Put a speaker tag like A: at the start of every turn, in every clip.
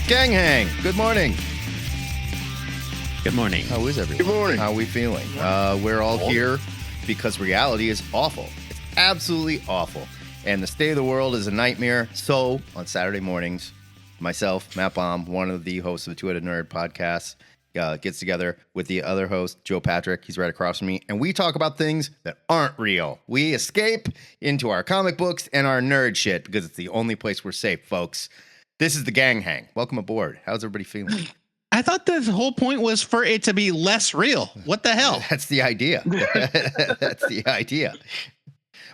A: Gang hang. Good morning.
B: Good morning.
A: How is everyone?
C: Good morning.
A: How are we feeling? We're all here because reality is awful. It's absolutely awful. And the state of the world is a nightmare. So on Saturday mornings, myself, Matt Baum, one of the hosts of the Two-Headed Nerd podcast, gets together with the other host, Joe Patrick. He's right across from me. And we talk about things that aren't real. We escape into our comic books and our nerd shit because it's the only place we're safe, folks. This is the Gang Hang. Welcome aboard. How's everybody feeling?
B: I thought the whole point was for it to be less real. What the hell?
A: That's the idea. That's the idea.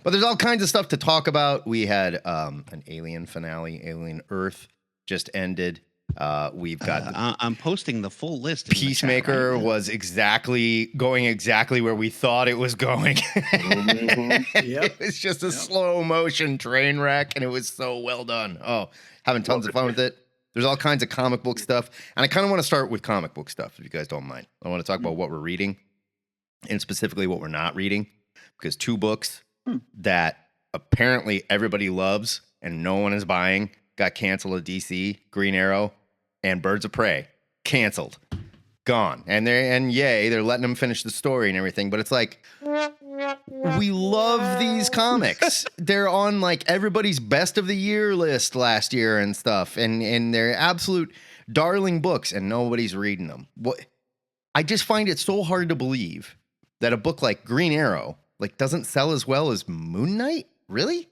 A: But there's all kinds of stuff to talk about. We had an Alien finale. Alien Earth just ended. We've got
B: I'm posting the full list.
A: Peacemaker was going exactly where we thought it was going. It was just a slow motion train wreck, and it was so well done. Oh, having tons of fun with it. There's all kinds of comic book stuff, and I kind of want to start with comic book stuff, if you guys don't mind. I want to talk about what we're reading, and specifically what we're not reading, because two books that apparently everybody loves and no one is buying got canceled at DC: Green Arrow and Birds of Prey. Canceled. Gone. And they're letting them finish the story and everything, but it's like, we love these comics. They're on like everybody's best of the year list last year and stuff, and they're absolute darling books, and nobody's reading them. I just find it so hard to believe that a book like Green Arrow like doesn't sell as well as Moon Knight. Really?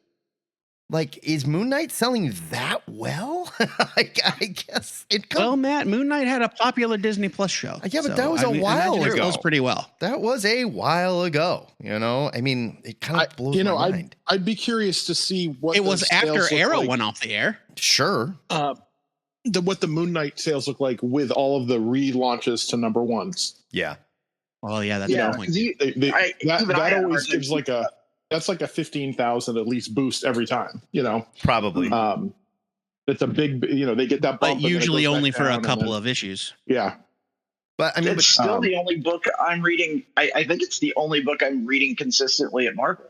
A: Like, is Moon Knight selling that well? I guess it could.
B: Well, Matt, Moon Knight had a popular Disney Plus show.
A: Yeah, but that was a while ago.
B: It goes pretty well.
A: That was a while ago. You know, I mean, it kind of blows my mind.
C: I'd be curious to see what
B: it was after Arrow went off the air.
A: Sure.
C: What the Moon Knight sales look like with all of the relaunches to number ones.
A: Yeah.
B: Well, yeah, that's the point.
C: That always gives that's like a 15,000 at least boost every time, you know.
A: Probably.
C: It's a big, they get that bump.
B: But usually only for a couple of issues.
C: Yeah.
D: But I mean, it's still the only book I'm reading. I think it's the only book I'm reading consistently at Marvel.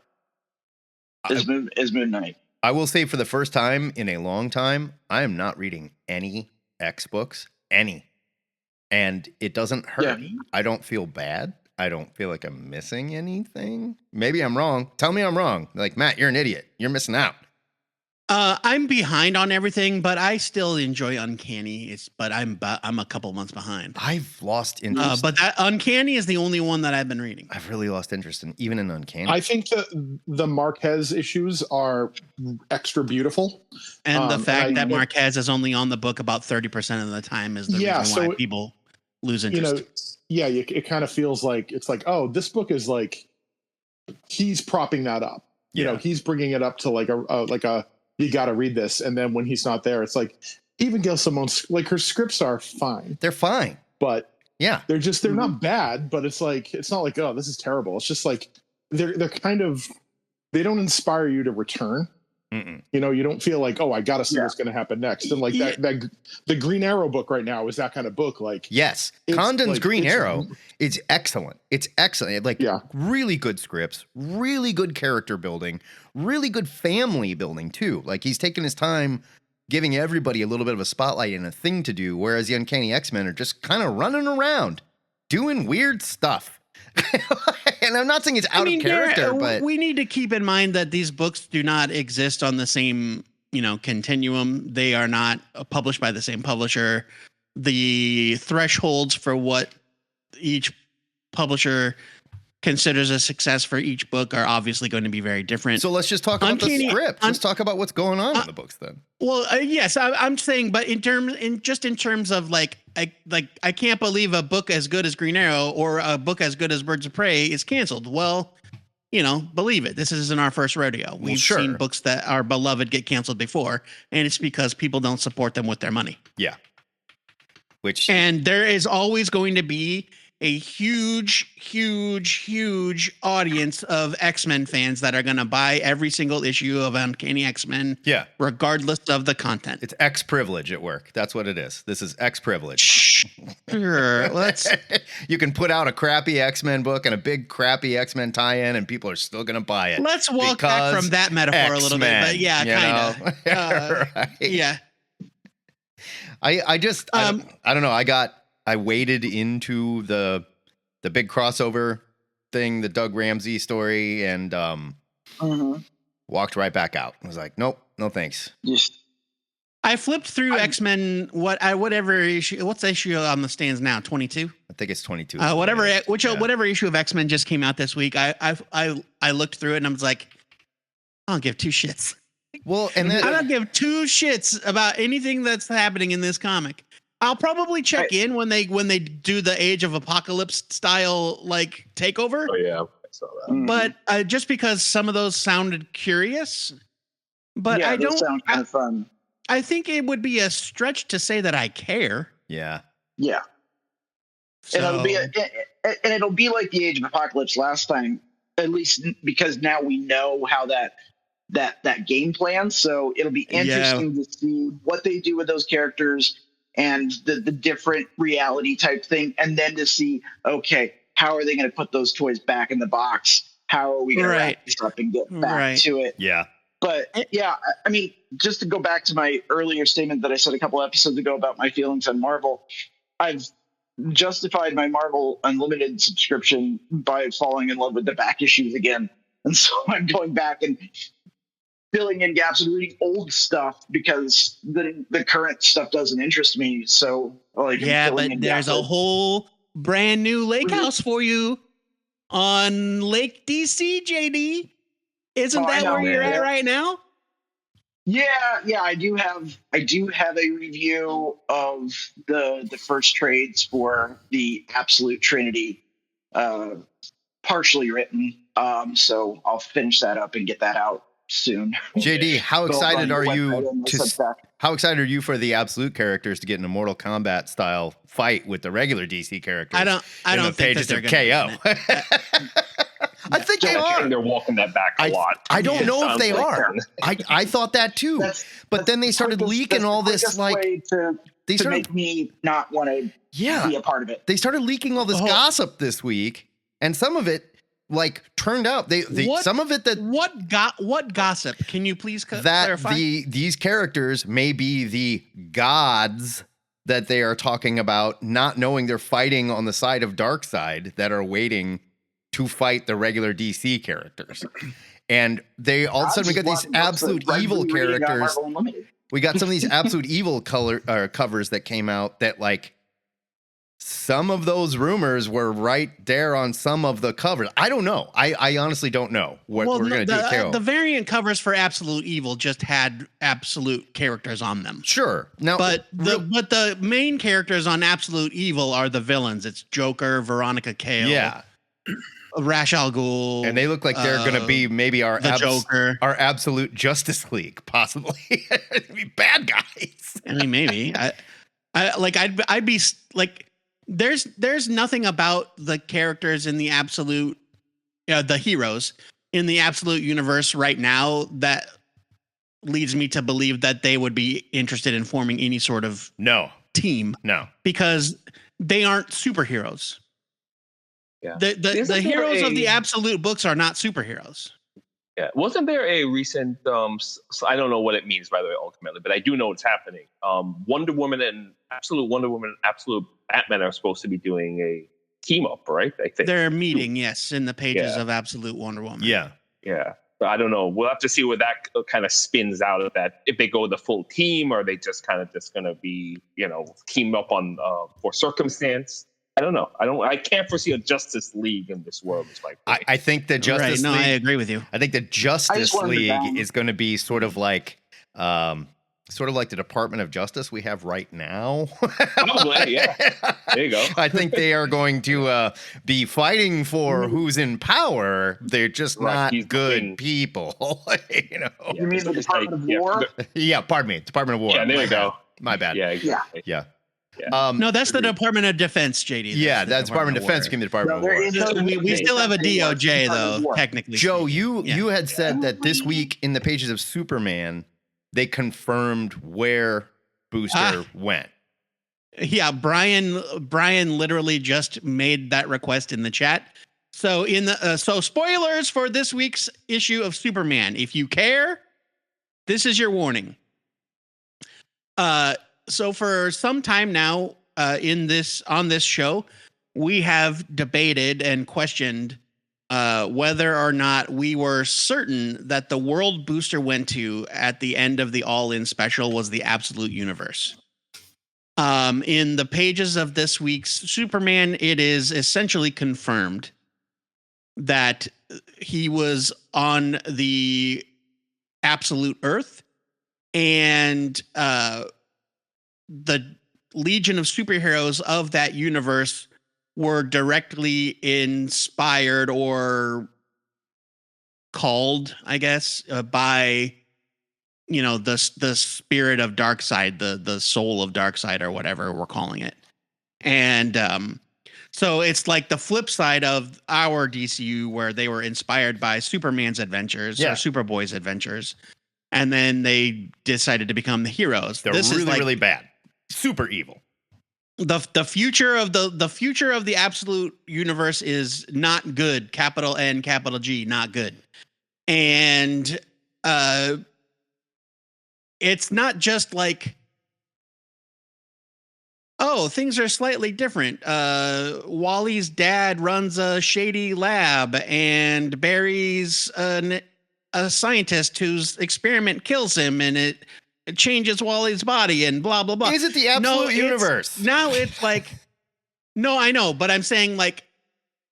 D: Is Moon Knight.
A: I will say, for the first time in a long time, I am not reading any X books, any, and it doesn't hurt. Yeah. I don't feel bad. I don't feel like I'm missing anything. Maybe I'm wrong. Tell me I'm wrong. Like, Matt, you're an idiot. You're missing out.
B: I'm behind on everything, but I still enjoy Uncanny. But I'm a couple months behind.
A: I've lost interest.
B: But that Uncanny is the only one that I've been reading.
A: I've really lost interest even in Uncanny.
C: I think the Marquez issues are extra beautiful,
B: and the fact that Marquez is only on the book about 30% of the time is the reason why people lose interest.
C: It kind of feels like it's like, oh, this book is like he's propping that up. You know, he's bringing it up to like a you got to read this, and then when he's not there, it's like even Gail Simone's like her scripts are fine.
A: They're fine,
C: but they're not bad. But it's like it's not like, oh, this is terrible. It's just like they're kind of, they don't inspire you to return.
A: Mm-mm.
C: You know, you don't feel like, oh, I got to see what's going to happen next. And like that the Green Arrow book right now is that kind of book. Like,
A: yes, Condon's Green Arrow is excellent. It's excellent. Like, really good scripts, really good character building, really good family building too. Like, he's taking his time giving everybody a little bit of a spotlight and a thing to do, whereas the Uncanny X-Men are just kind of running around doing weird stuff. And I'm not saying it's out of character, but
B: we need to keep in mind that these books do not exist on the same, continuum. They are not published by the same publisher. The thresholds for what each publisher considers a success for each book are obviously going to be very different.
A: So let's just talk about the script. Let's talk about what's going on in the books then.
B: Well, yes, I'm saying, but in terms of like I can't believe a book as good as Green Arrow or a book as good as Birds of Prey is canceled. Well, believe it. This isn't our first rodeo. We've seen books that are beloved get canceled before, and it's because people don't support them with their money.
A: Yeah.
B: And there is always going to be a huge audience of X-Men fans that are going to buy every single issue of Uncanny X-Men, regardless of the content.
A: It's X privilege at work. That's what it is. This is X privilege.
B: Sure,
A: you can put out a crappy X-Men book and a big crappy X-Men tie-in, and people are still going to buy it.
B: Let's walk back from that metaphor a little bit, but kind of.
A: Right.
B: Yeah.
A: I don't know. I waded into the big crossover thing, the Doug Ramsey story, and walked right back out. I was like, nope, no thanks.
B: I flipped through X-Men. Whatever issue? What's the issue on the stands now? 22. I
A: think it's 22.
B: Whatever issue of X-Men just came out this week. I looked through it and I was like, I don't give two shits.
A: Well, and then,
B: I don't give two shits about anything that's happening in this comic. I'll probably check in when they do the Age of Apocalypse style like takeover.
E: Oh yeah, I saw that.
B: But just because some of those sounded curious, but I don't
D: sound kind of fun.
B: I think it would be a stretch to say that I care.
A: Yeah.
D: Yeah. So. And it'll be like the Age of Apocalypse last time, at least because now we know how that game plan. So it'll be interesting to see what they do with those characters and the different reality type thing. And then to see, okay, how are they going to put those toys back in the box? How are we going to wrap this up and get back to it?
A: Yeah.
D: But yeah, I mean, just to go back to my earlier statement that I said a couple episodes ago about my feelings on Marvel, I've justified my Marvel Unlimited subscription by falling in love with the back issues again. And so I'm going back and filling in gaps and reading old stuff because the current stuff doesn't interest me. So like,
B: but there's a whole brand new lake house for you on Lake DC, JD. Isn't that where you're at right now?
D: Yeah, I do have a review of the first trades for the Absolute Trinity, partially written. So I'll finish that up and get that out soon.
A: JD, how excited are you how excited are you for the Absolute characters to get in a Mortal Kombat style fight with the regular DC characters?
B: I don't think
A: pages of KO. I think they are.
E: They're walking that back a lot.
A: I don't know if they are. I thought that too. But then they started leaking all this like
D: to make me not want to be a part of it.
A: They started leaking all this gossip this week, and some of it like turned out some of it that
B: what gossip? Can you please clarify?
A: These characters may be the gods that they are talking about, not knowing they're fighting on the side of Darkseid, that are waiting to fight the regular DC characters. And they all of a sudden we got these absolute evil characters. We got some of these absolute evil covers that came out that like some of those rumors were right there on some of the covers. I don't know. I honestly don't know what we're going to do with KO.
B: The variant covers for Absolute Evil just had Absolute characters on them.
A: Sure. Now,
B: but the main characters on Absolute Evil are the villains. It's Joker, Veronica Cale.
A: Yeah.
B: Ra's al Ghul,
A: and they look like they're going to be maybe our
B: Joker,
A: our Absolute Justice League, possibly. Be bad guys.
B: I mean, maybe. I'd be like, there's nothing about the characters in the Absolute, the heroes in the Absolute universe right now that leads me to believe that they would be interested in forming any sort of team.
A: No,
B: because they aren't superheroes.
E: Yeah.
B: The heroes of the Absolute books are not superheroes.
E: Yeah. Wasn't there a recent, I don't know what it means, by the way, ultimately, but I do know it's happening. Wonder Woman and Absolute Batman are supposed to be doing a team up, right? I think
B: they're meeting, yes, in the pages of Absolute Wonder Woman.
A: Yeah.
E: Yeah. But I don't know. We'll have to see where that kind of spins out of that. If they go the full team, or are they just going to be, team up on for circumstance. I don't know. I can't foresee a Justice League in this world.
A: I think the Justice League.
B: I agree with you.
A: I think the Justice League is going to be sort of like the Department of Justice we have right now.
E: Probably, yeah. There you go.
A: I think they are going to be fighting for who's in power. They're just not good people.
D: You mean the Department of War?
A: Yeah, pardon me. Department of War.
E: Yeah, there you go.
A: My bad.
E: Yeah, exactly.
A: Yeah.
B: No, that's the Department of Defense, JD.
A: That's Department of Defense became the Department of War.
B: We still have a DOJ, though, technically.
A: Joe, you had said that this week in the pages of Superman, they confirmed where Booster went.
B: Yeah, Brian literally just made that request in the chat. So so spoilers for this week's issue of Superman. If you care, this is your warning. so for some time now, on this show, we have debated and questioned whether or not we were certain that the world Booster went to at the end of the All-In special was the Absolute Universe. In the pages of this week's Superman, it is essentially confirmed that he was on the Absolute Earth, and the Legion of superheroes of that universe were directly inspired or called, I guess, by, you know, the spirit of Darkseid, the soul of Darkseid, or whatever we're calling it. And so it's like the flip side of our DCU, where they were inspired by Superman's adventures or Superboy's adventures, and then they decided to become the heroes.
A: They're really bad, super evil.
B: The future of the Absolute Universe is not good. Capital N, capital G, not good. And it's not just like, oh, things are slightly different. Wally's dad runs a shady lab, and Barry's a scientist whose experiment kills him, and it changes Wally's body, and blah blah blah.
A: Is it the Absolute Universe?
B: Now it's like, no, I know, but I'm saying, like,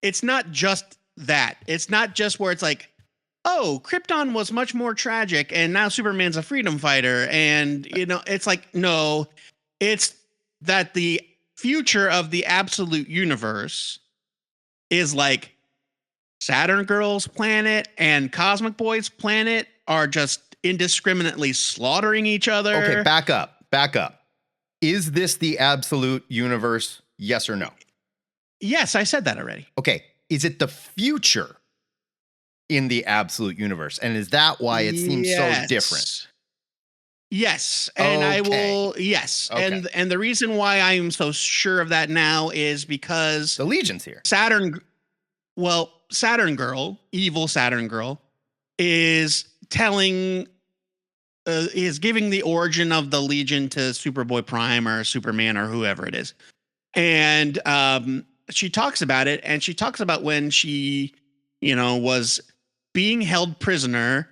B: it's not just that. It's not just where it's like, oh, Krypton was much more tragic, and now Superman's a freedom fighter, and, you know, it's like, no, it's that the future of the Absolute Universe is like Saturn Girl's planet and Cosmic Boy's planet are just indiscriminately slaughtering each other.
A: Okay, back up. Is this the Absolute Universe? Yes or no?
B: Yes, I said that already.
A: Okay, is it the future in the Absolute Universe? And is that why it seems so different?
B: Yes, and I will. Yes,
A: Okay.
B: And the reason why I am so sure of that now is because
A: The Legion's here.
B: Saturn Girl, evil Saturn Girl, is telling, is giving the origin of the Legion to Superboy Prime or Superman or whoever it is, and she talks about it, and she talks about when she, you know, was being held prisoner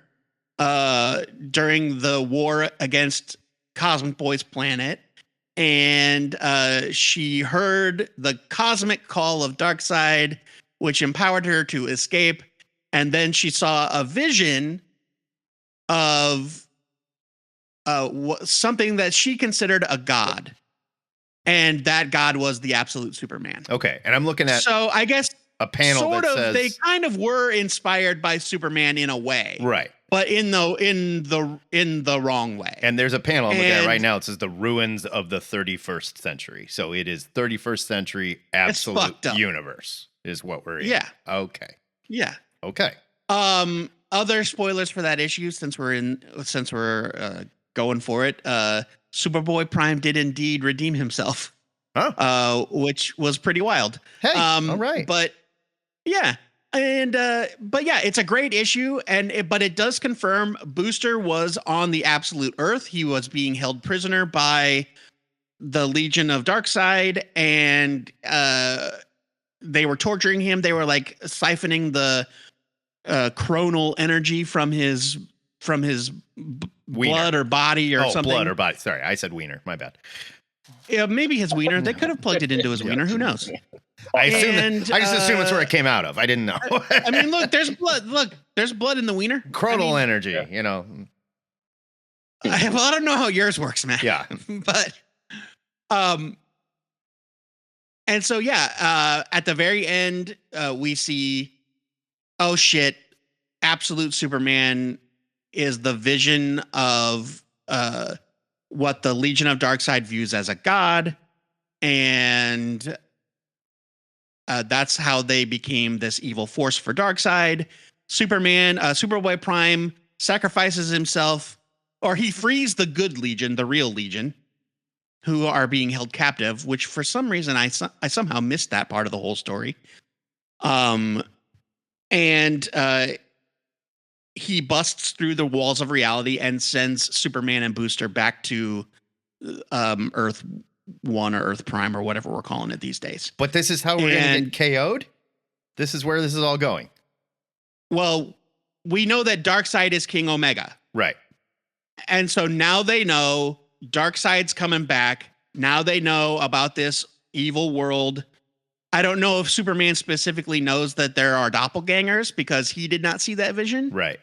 B: during the war against Cosmic Boy's planet, and she heard the cosmic call of Darkseid, which empowered her to escape, and then she saw a vision of something that she considered a god, and that god was the Absolute Superman.
A: Okay, and I'm looking at,
B: so I guess,
A: a panel
B: sort
A: that
B: of,
A: says
B: they kind of were inspired by Superman in a way,
A: right,
B: but in the wrong way.
A: and there's a panel I'm looking at right now. It says the ruins of the 31st century. So it is 31st century Absolute Universe is what we're in.
B: Yeah.
A: Okay.
B: Yeah.
A: Okay.
B: Other spoilers for that issue, since we're going for it. Superboy Prime did indeed redeem himself.
A: Huh?
B: Which was pretty wild.
A: Hey, all right.
B: But yeah. And but yeah, it's a great issue, but it does confirm Booster was on the Absolute Earth. He was being held prisoner by the Legion of Darkseid, and they were torturing him. They were like siphoning the chronal energy from his blood or body or something.
A: Blood or body. Sorry, I said wiener. My bad.
B: Yeah, maybe his wiener. They could have plugged it into his wiener. Who knows?
A: I just assume it's where it came out of. I didn't know.
B: I mean, look, there's blood. Look, there's blood in the wiener.
A: Chronal energy, you know.
B: I don't know how yours works, man.
A: Yeah.
B: But, and so, yeah, at the very end, we see, oh shit, Absolute Superman is the vision of what the Legion of Darkseid views as a god, and that's how they became this evil force for Darkseid. Superboy Prime sacrifices himself, or he frees the good Legion, the real Legion, who are being held captive, which for some reason I somehow missed that part of the whole story. And he busts through the walls of reality and sends Superman and Booster back to Earth 1 or Earth Prime or whatever we're calling it these days.
A: But this is how we're going to get KO'd? This is where this is all going.
B: Well, we know that Darkseid is King Omega.
A: Right.
B: And so now they know Darkseid's coming back. Now they know about this evil world. I don't know if Superman specifically knows that there are doppelgangers because he did not see that vision.
A: Right.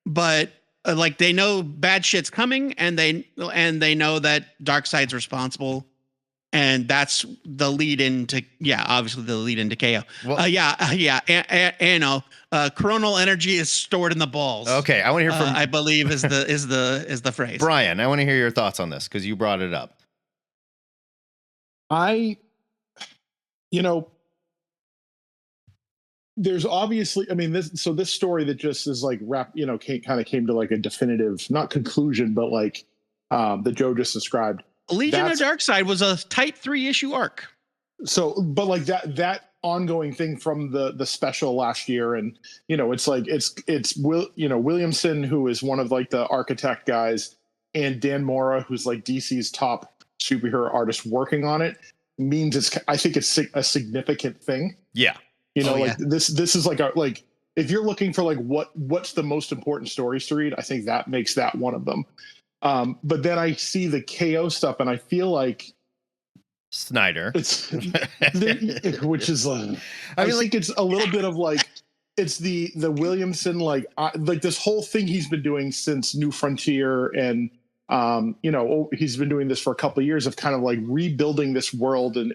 B: But like they know bad shit's coming, and they know that Darkseid's responsible, and that's the lead into obviously the lead into KO. Well, coronal energy is stored in the balls.
A: Okay, I want to hear from
B: I believe is the phrase.
A: Brian, I want to hear your thoughts on this because you brought it up.
C: There's obviously, this story that just is like kind of came to like a definitive, not conclusion, but like that Joe just described.
B: Legion of Darkseid was a tight 3-issue arc.
C: So, but like that ongoing thing from the special last year, and it's Williamson, who is one of like the architect guys, and Dan Mora, who's like DC's top superhero artist working on it, means I think it's a significant thing.
A: Yeah.
C: This is like if you're looking for like what's the most important stories to read, I think that makes that one of them. But then I see the KO stuff, and I feel like
A: Snyder,
C: which is like, I think it's a little bit of like, it's the Williamson, like this whole thing he's been doing since New Frontier, and he's been doing this for a couple of years of kind of like rebuilding this world and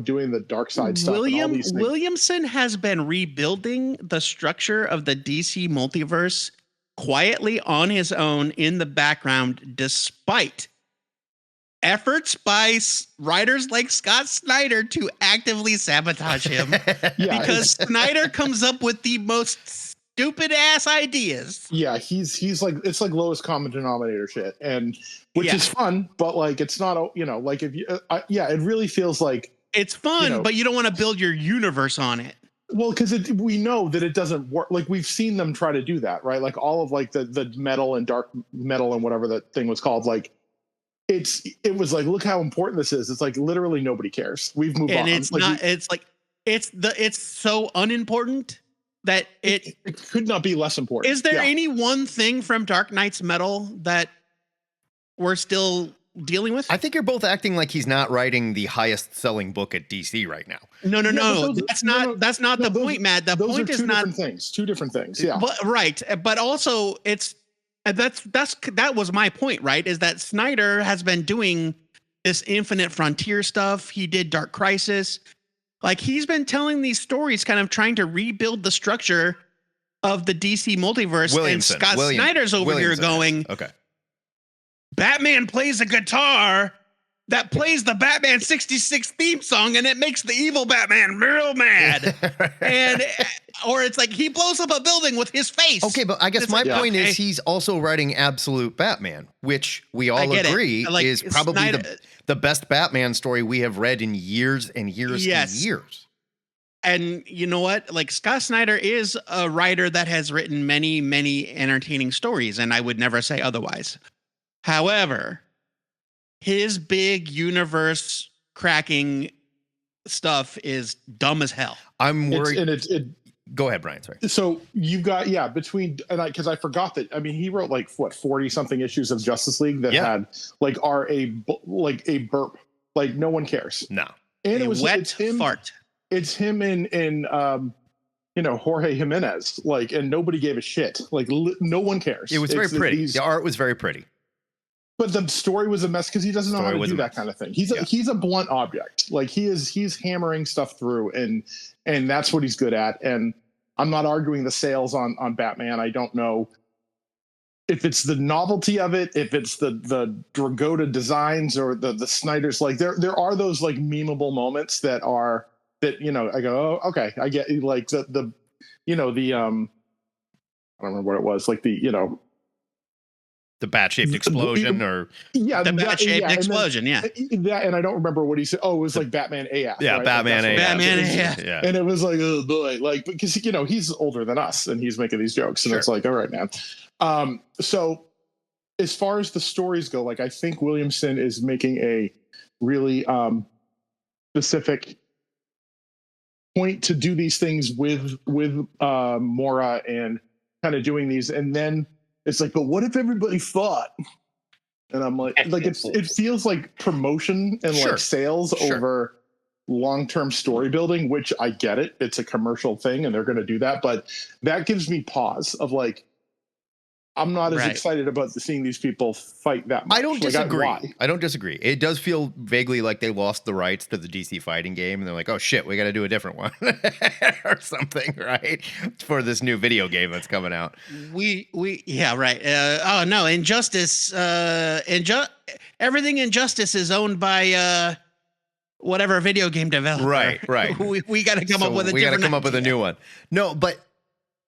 C: doing the Darkseid stuff. And all these things.
B: Williamson has been rebuilding the structure of the DC multiverse quietly on his own in the background, despite efforts by writers like Scott Snyder to actively sabotage him. Because Snyder comes up with the most stupid ass ideas.
C: Yeah, he's like, it's like lowest common denominator shit, and which is fun, but like it's not like if you it really feels like
B: it's fun, but you don't want to build your universe on it.
C: Well, because we know that it doesn't work. Like we've seen them try to do that, right? Like all of like the metal and dark metal and whatever that thing was called. Like it was like, look how important this is. It's like literally nobody cares. We've moved on.
B: And it's like, not. It's so unimportant that it
C: could not be less important.
B: Is there any one thing from Dark Knight's metal that we're still dealing with?
A: I think you're both acting like he's not writing the highest selling book at DC right now.
B: No. That's not the point, Matt. The point is not
C: two different things. Yeah.
B: But, right. But also that was my point, right? Is that Snyder has been doing this Infinite Frontier stuff. He did Dark Crisis. Like he's been telling these stories, kind of trying to rebuild the structure of the DC multiverse. And Scott Snyder's over here going,
A: okay,
B: Batman plays a guitar that plays the Batman 66 theme song, and it makes the evil Batman real mad. Or it's like he blows up a building with his face.
A: Okay, but I guess my point is he's also writing Absolute Batman, which we all agree is probably the best Batman story we have read in years and years and years.
B: And you know what? Like Scott Snyder is a writer that has written many, many entertaining stories, and I would never say otherwise. However, his big universe cracking stuff is dumb as hell.
A: I'm worried. Go ahead, Brian. Sorry.
C: So you've got because I forgot that. I mean, he wrote like 40 something issues of Justice League that had like a burp. Like no one cares.
A: No.
C: And
B: it's him, fart.
C: It's him and Jorge Jimenez. Like, and nobody gave a shit. Like no one cares.
A: It was very pretty. The art was very pretty.
C: But the story was a mess because he doesn't know how to do that kind of thing. He's a blunt object. Like he's hammering stuff through, and that's what he's good at. And I'm not arguing the sales on Batman. I don't know if it's the novelty of it, if it's the Dragotta designs or the Snyder's. Like there are those like memeable moments that I go, oh, okay, I get like the I don't remember what it was, like
A: the bat-shaped explosion, or
B: the bat-shaped explosion,
C: and I don't remember what he said. Oh, it was like Batman AF.
A: Yeah, right? Batman AF.
B: Batman AF.
A: Yeah.
C: And it was like, oh boy, like because he's older than us, and he's making these jokes, and it's like, all right, man. So as far as the stories go, like I think Williamson is making a really specific point to do these things with Mora and kind of doing these, and then it's like, but what if everybody fought? And I'm like it feels like promotion and like sales over long-term story building, which I get it. It's a commercial thing and they're going to do that, but that gives me pause of like, I'm not as excited about seeing these people fight that much.
A: I don't disagree. I don't disagree. It does feel vaguely like they lost the rights to the DC fighting game, and they're like, "Oh shit, we got to do a different one or something, right?" For this new video game that's coming out.
B: Yeah, right. Oh no, Injustice. Everything Injustice is owned by whatever video game developer.
A: Right.
B: we got to come up with a.
A: We got to come up with a new one. No, but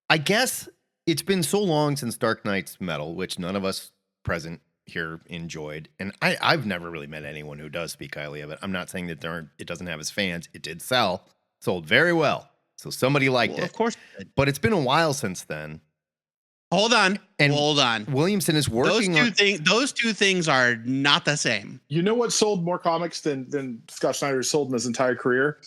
A: I guess. It's been so long since Dark Knight's Metal, which none of us present here enjoyed. And I've never really met anyone who does speak highly of it. I'm not saying that it doesn't have its fans. It did sold very well. So somebody liked it.
B: Of course.
A: But it's been a while since then.
B: Hold on.
A: Williamson is working
B: those two things are not the same.
C: You know what sold more comics than Scott Snyder sold in his entire career?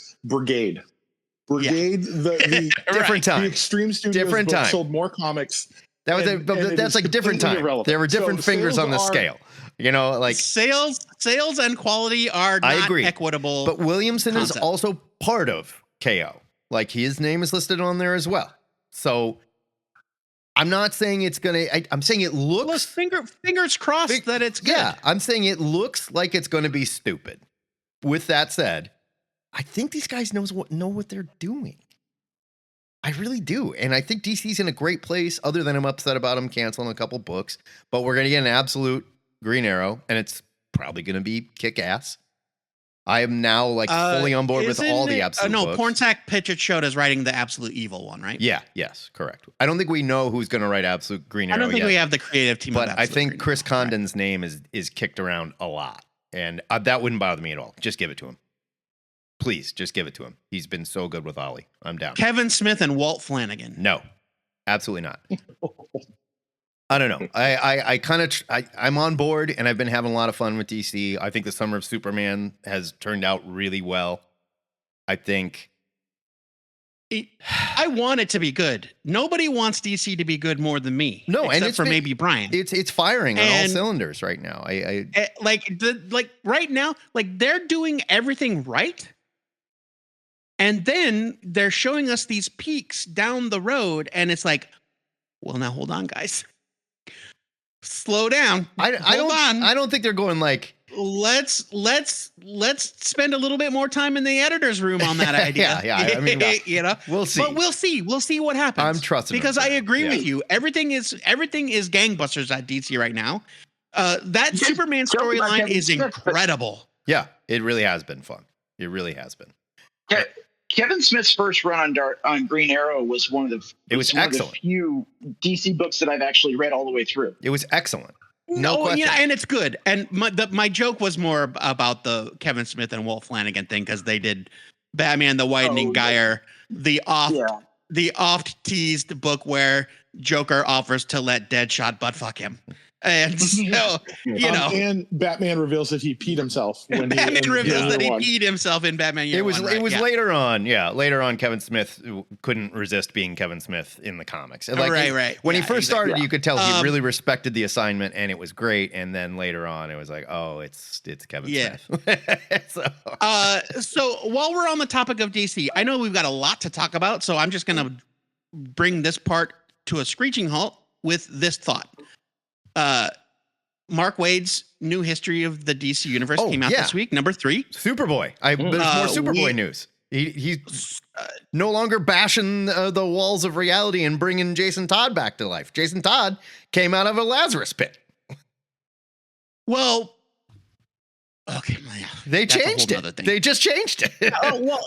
C: Brigade, the
A: different time.
C: The Extreme Studios
A: different time.
C: Sold more comics.
A: That's like a different time.
C: Irrelevant.
A: There were different fingers on the scale. You know, like
B: sales and quality are not equitable.
A: But Williamson is also part of KO. Like his name is listed on there as well. So I'm not saying it's gonna. I'm saying it looks.
B: Fingers crossed that it's good.
A: Yeah, I'm saying it looks like it's going to be stupid. With that said, I think these guys know what they're doing. I really do. And I think DC's in a great place, other than I'm upset about them canceling a couple books. But we're going to get an absolute Green Arrow, and it's probably going to be kick-ass. I am now fully on board with all the absolute books.
B: Pornsack Pitchett showed as writing the absolute evil one, right?
A: Yeah, yes, correct. I don't think we know who's going to write absolute Green Arrow
B: I don't think we have the creative team.
A: But I think Chris Condon's name is kicked around a lot. And that wouldn't bother me at all. Just give it to him. Please, just give it to him. He's been so good with Ollie. I'm down.
B: Kevin Smith and Walt Flanagan.
A: No, absolutely not. I don't know. I'm on board, and I've been having a lot of fun with DC. I think the Summer of Superman has turned out really well. I think.
B: I want it to be good. Nobody wants DC to be good more than me.
A: No,
B: except for maybe Brian.
A: It's firing on all cylinders right now.
B: Right now, they're doing everything right. And then they're showing us these peaks down the road, and it's like, well, now hold on, guys. Slow down.
A: I don't think they're going like,
B: let's spend a little bit more time in the editor's room on that idea.
A: yeah. I mean, we'll see.
B: But we'll see what happens.
A: I'm trusting
B: because I agree with you. Everything is gangbusters at DC right now. That Superman storyline is incredible.
A: Yeah, it really has been fun. It really has been.
D: Kevin Smith's first run on Green Arrow was one of the few DC books that I've actually read all the way through.
A: It was excellent. No question.
B: Yeah, and it's good. And my joke was more about the Kevin Smith and Walt Flanagan thing, because they did Batman: The Widening Gyre, the oft teased book where Joker offers to let Deadshot butt fuck him. And so,
C: and Batman reveals that he peed himself.
B: He peed himself in Batman Year One.
A: It was later on. Yeah, later on, Kevin Smith couldn't resist being Kevin Smith in the comics. And
B: right.
A: When he first started, you could tell he really respected the assignment, and it was great. And then later on, it was like, oh, it's Kevin Smith.
B: So while we're on the topic of DC, I know we've got a lot to talk about, so I'm just going to bring this part to a screeching halt with this thought. Mark Waid's new history of the DC universe came out this week, number 3.
A: Superboy. There's more Superboy news. He's no longer bashing the walls of reality and bringing Jason Todd back to life. Jason Todd came out of a Lazarus pit.
B: Well, okay,
A: they changed it. They just changed it,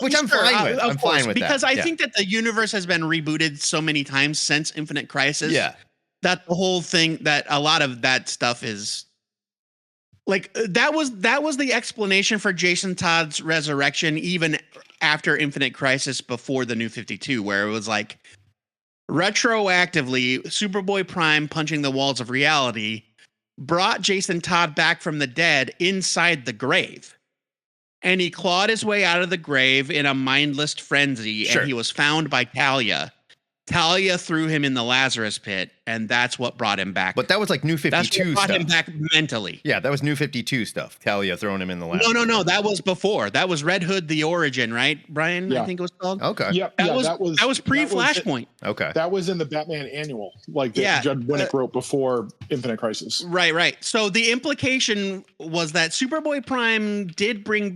A: which I'm fine with. I'm fine with
B: because
A: that.
B: I think that the universe has been rebooted so many times since Infinite Crisis.
A: Yeah.
B: That the whole thing, that a lot of that stuff is like, that was the explanation for Jason Todd's resurrection, even after Infinite Crisis, before the New 52, where it was like retroactively Superboy Prime punching the walls of reality brought Jason Todd back from the dead inside the grave. And he clawed his way out of the grave in a mindless frenzy,
A: Sure.
B: and he was found by Talia. Talia threw him in the Lazarus pit, and that's what brought him back.
A: But that was like New
B: That's
A: 52
B: what brought
A: stuff.
B: him back mentally.
A: Yeah, that was New 52 stuff. Talia throwing him in the lab.
B: No. That was before. That was Red Hood: The Origin, right, Brian?
C: Yeah.
B: I think it was called.
A: Okay.
C: Yep.
B: That was pre-Flashpoint.
A: Okay.
C: That was in the Batman annual, like that Judd Winnick wrote before Infinite Crisis.
B: Right. So the implication was that Superboy Prime did bring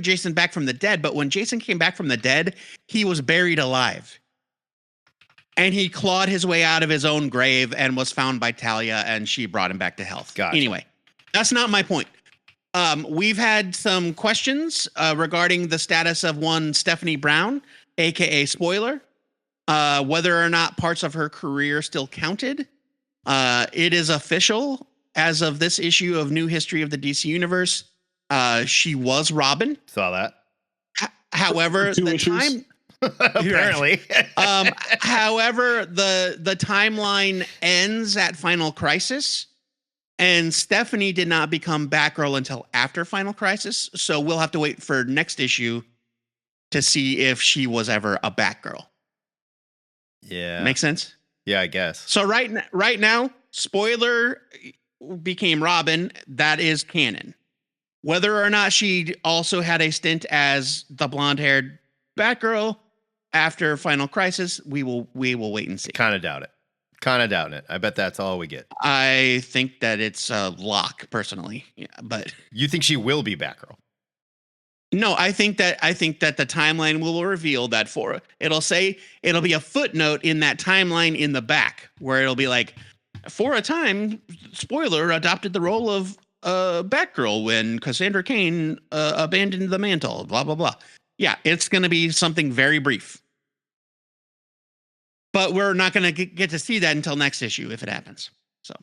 B: Jason back from the dead, but when Jason came back from the dead, he was buried alive. And he clawed his way out of his own grave and was found by Talia, and she brought him back to health.
A: Gotcha.
B: Anyway, that's not my point. We've had some questions regarding the status of one Stephanie Brown, aka Spoiler, whether or not parts of her career still counted. It is official as of this issue of New History of the DC Universe. She was Robin.
A: Saw that.
B: However,
C: Two
B: the
C: issues.
B: time.
A: Apparently.
B: However, the timeline ends at Final Crisis, and Stephanie did not become Batgirl until after Final Crisis. So we'll have to wait for next issue to see if she was ever a Batgirl.
A: Yeah.
B: Make sense?
A: Yeah, I guess.
B: So right now, Spoiler became Robin. That is canon. Whether or not she also had a stint as the blonde-haired Batgirl after Final Crisis, we will wait and see.
A: Kind of doubt it. Kind of doubting it. I bet that's all we get.
B: I think that it's a lock, personally. Yeah, but
A: You think she will be Batgirl?
B: no, I think that the timeline will reveal that it'll be a footnote in that timeline in the back where it'll be like, for a time, Spoiler adopted the role of Batgirl when Cassandra Cain abandoned the mantle. Blah blah blah. Yeah, it's going to be something very brief. But we're not going to get to see that until next issue if it happens. So,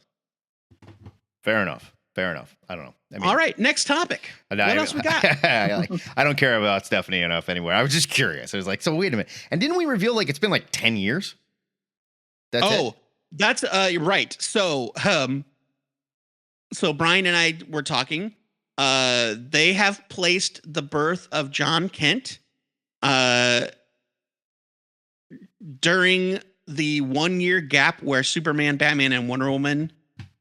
A: Fair enough. I don't know. I mean,
B: all right, next topic. What else we got?
A: I don't care about Stephanie enough anyway. I was just curious. I was like, so wait a minute. And didn't we reveal like it's been like 10 years?
B: That's right. So Brian and I were talking. They have placed the birth of John Kent during the 1 year gap where Superman, Batman, and Wonder Woman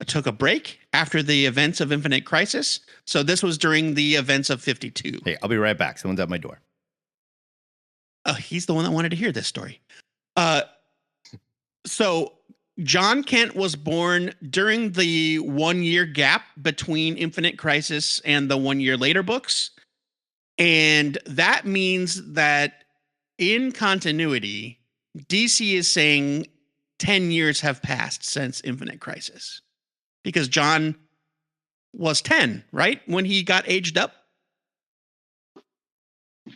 B: took a break after the events of Infinite Crisis. So this was during the events of 52.
A: Hey, I'll be right back. Someone's at my door.
B: He's the one that wanted to hear this story. So John Kent was born during the 1 year gap between Infinite Crisis and the 1 year later books. And that means that in continuity, DC is saying 10 years have passed since Infinite Crisis. Because John was 10, right? When he got aged up?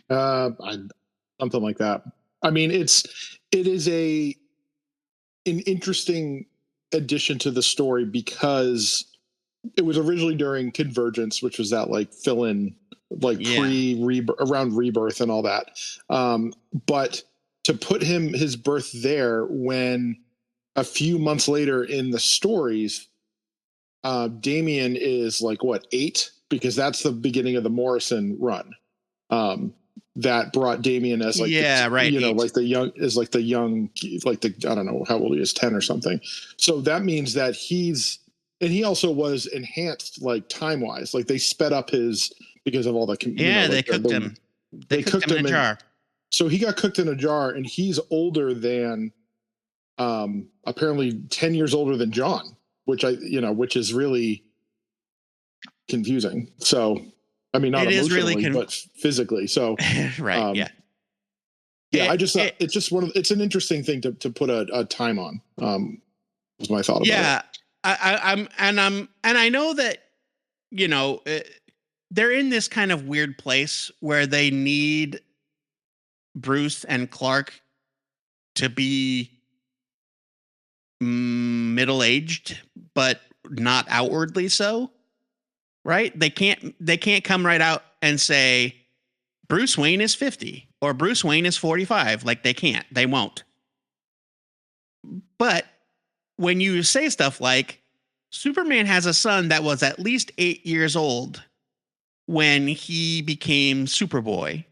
C: Something like that. I mean, it is an interesting addition to the story because it was originally during Convergence, which was that like fill-in, like around Rebirth and all that. But to put his birth there when a few months later in the stories, Damian is like 8, because that's the beginning of the Morrison run. That brought Damian as like,
B: right.
C: You know, like the young, I don't know how old he is, 10 or something. So that means that he also was enhanced like time wise, like they sped up because of all the,
B: they cooked him. They cooked him in a jar.
C: So he got cooked in a jar, and he's older than, apparently 10 years older than John, which is really confusing. So, I mean, not emotionally, but physically. So,
B: right.
C: Yeah. It's an interesting thing to put a time on. Was my thought about it.
B: Yeah. I know that, they're in this kind of weird place where they need Bruce and Clark to be middle-aged, but not outwardly so, right? They can't come right out and say Bruce Wayne is 50 or Bruce Wayne is 45. Like they won't. But when you say stuff like Superman has a son that was at least 8 years old when he became Superboy.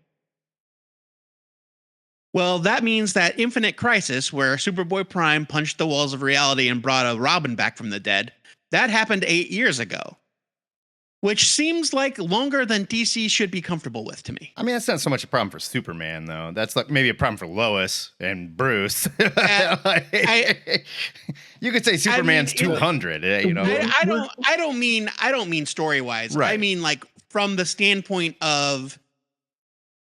B: Well, that means that Infinite Crisis, where Superboy Prime punched the walls of reality and brought a Robin back from the dead, that happened 8 years ago, which seems like longer than DC should be comfortable with to me.
A: I mean, that's not so much a problem for Superman, though. That's like maybe a problem for Lois and Bruce. You could say Superman's 200. You know,
B: I don't mean story wise.
A: Right.
B: I mean like from the standpoint of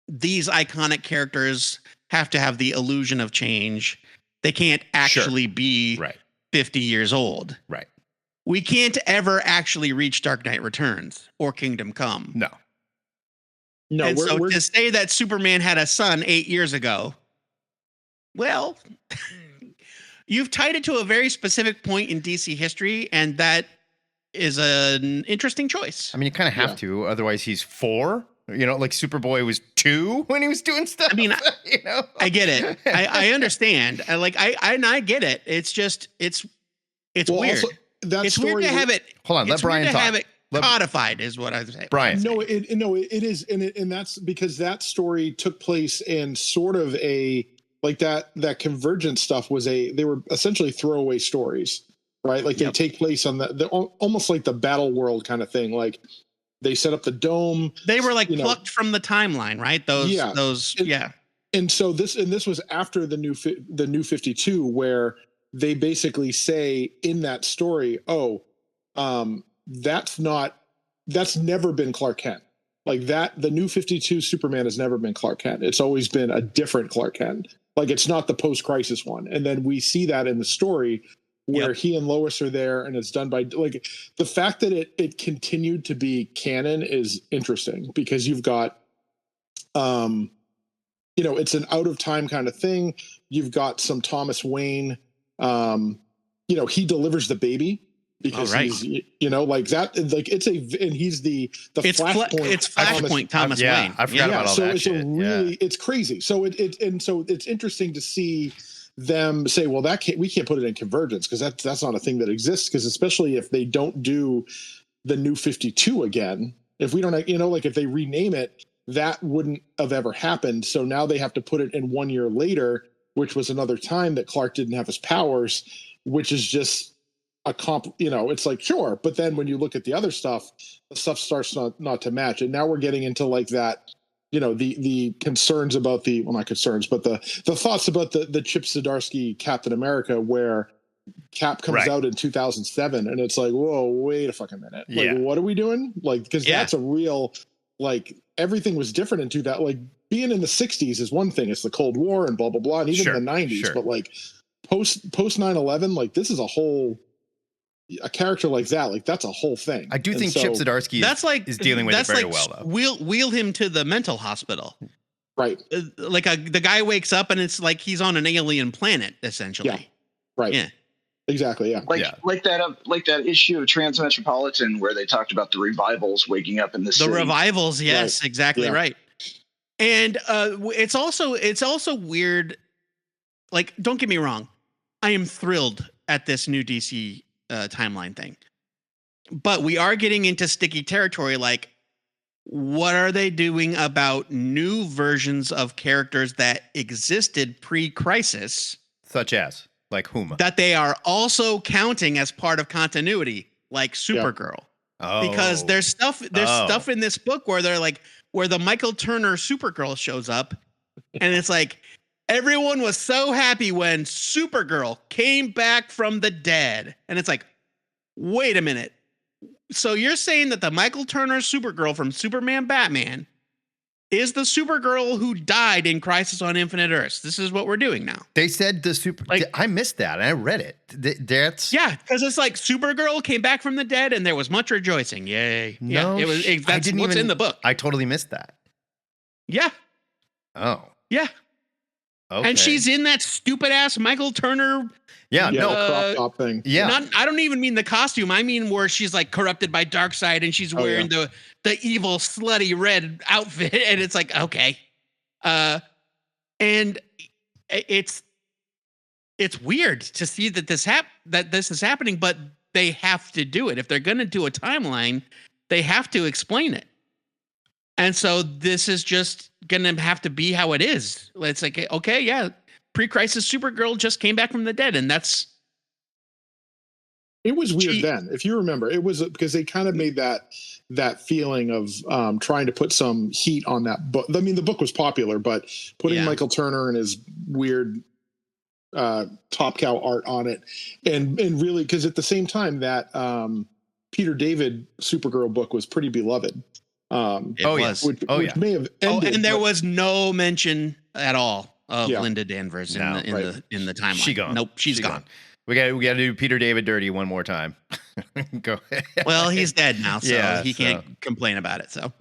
B: these iconic characters have to have the illusion of change. They can't actually be 50 years old.
A: Right.
B: We can't ever actually reach Dark Knight Returns or Kingdom Come.
A: No.
B: And so to say that Superman had a son 8 years ago, well, you've tied it to a very specific point in DC history, and that is an interesting choice.
A: I mean, you kind of have to, otherwise he's 4. You know, like Superboy was 2 when he was doing stuff.
B: I mean,
A: you know,
B: I get it. I understand. I get it. It's just it's weird.
C: Also,
B: it's weird to have it.
A: Hold on, let Brian talk.
B: Have it codified is what I was saying.
A: Brian,
C: it is, and that's because that story took place in sort of a like that Convergence stuff was they were essentially throwaway stories, right? Like they take place on the almost like the Battle World kind of thing, like. They set up the dome.
B: They were like plucked from the timeline, right? And
C: so this was after the new 52, where they basically say in that story, that's never been Clark Kent. Like that, the new 52 Superman has never been Clark Kent. It's always been a different Clark Kent. Like it's not the post-crisis one. And then we see that in the story where he and Lois are there, and it's done by like the fact that it continued to be canon is interesting because you've got, it's an out of time kind of thing. You've got some Thomas Wayne, he delivers the baby because he's, like that, like it's and he's the Flashpoint.
B: It's Flashpoint Thomas Wayne.
A: I forgot about all
C: so
A: that
C: it's
A: shit.
C: It's crazy. So it's interesting to see them say, well, we can't put it in Convergence because that's not a thing that exists. Because especially if they don't do the new 52 again, if we don't, like if they rename it, that wouldn't have ever happened. So now they have to put it in 1 year later, which was another time that Clark didn't have his powers, which is just it's like, sure. But then when you look at the other stuff, the stuff starts not to match. And now we're getting into like that, the concerns about not concerns, but the thoughts about the Chip Zdarsky Captain America, where Cap comes out in 2007, and it's like, whoa, wait a fucking minute. Like, what are we doing? Like, because that's a real, like, everything was different in 2000. Like, being in the 60s is one thing. It's the Cold War and blah, blah, blah. And even in the 90s. But, like, post 9/11, like, this is a character like that, like that's a whole thing.
A: I do think Chip Zdarsky is dealing with it very well, though.
B: Wheel him to the mental hospital,
C: right?
B: The guy wakes up and it's like he's on an alien planet, essentially.
C: Yeah, right.
B: Yeah,
C: exactly. Yeah,
D: like that issue of Transmetropolitan where they talked about the revivals waking up in the city.
B: The revivals, yes, exactly right. And it's also weird. Like, don't get me wrong, I am thrilled at this new DC timeline thing, but we are getting into sticky territory. Like, what are they doing about new versions of characters that existed pre-crisis,
A: such as like Huma,
B: that they are also counting as part of continuity, like Supergirl? Because there's stuff in this book where they're like, where the Michael Turner Supergirl shows up, and it's like, everyone was so happy when Supergirl came back from the dead. And it's like, wait a minute. So you're saying that the Michael Turner Supergirl from Superman Batman is the Supergirl who died in Crisis on Infinite Earths? This is what we're doing now.
A: They said I missed that. And I read it.
B: Because it's like Supergirl came back from the dead and there was much rejoicing. Yay.
A: No,
B: that's what's in the book.
A: I totally missed that.
B: Yeah.
A: Oh.
B: Yeah.
A: Okay.
B: And she's in that stupid ass Michael Turner.
C: Crop top thing.
A: Yeah.
B: I don't even mean the costume. I mean where she's like corrupted by Darkseid and she's wearing the evil slutty red outfit, and it's like, okay. And it's weird to see that this is happening, but they have to do it. If they're going to do a timeline, they have to explain it. And so this is just going to have to be how it is. It's like, okay, yeah, pre-crisis Supergirl just came back from the dead, and that's.
C: It was weird then, if you remember. It was because they kind of made that feeling of trying to put some heat on that book. I mean, the book was popular, but putting Michael Turner and his weird Top Cow art on it, and really, because at the same time that Peter David Supergirl book was pretty beloved.
B: Which
C: may have ended,
B: and there was no mention at all of Linda Danvers in the timeline.
A: She gone.
B: Nope, she's gone.
A: We got to do Peter David dirty one more time. Go ahead.
B: Well, he's dead now, so he can't complain about it. So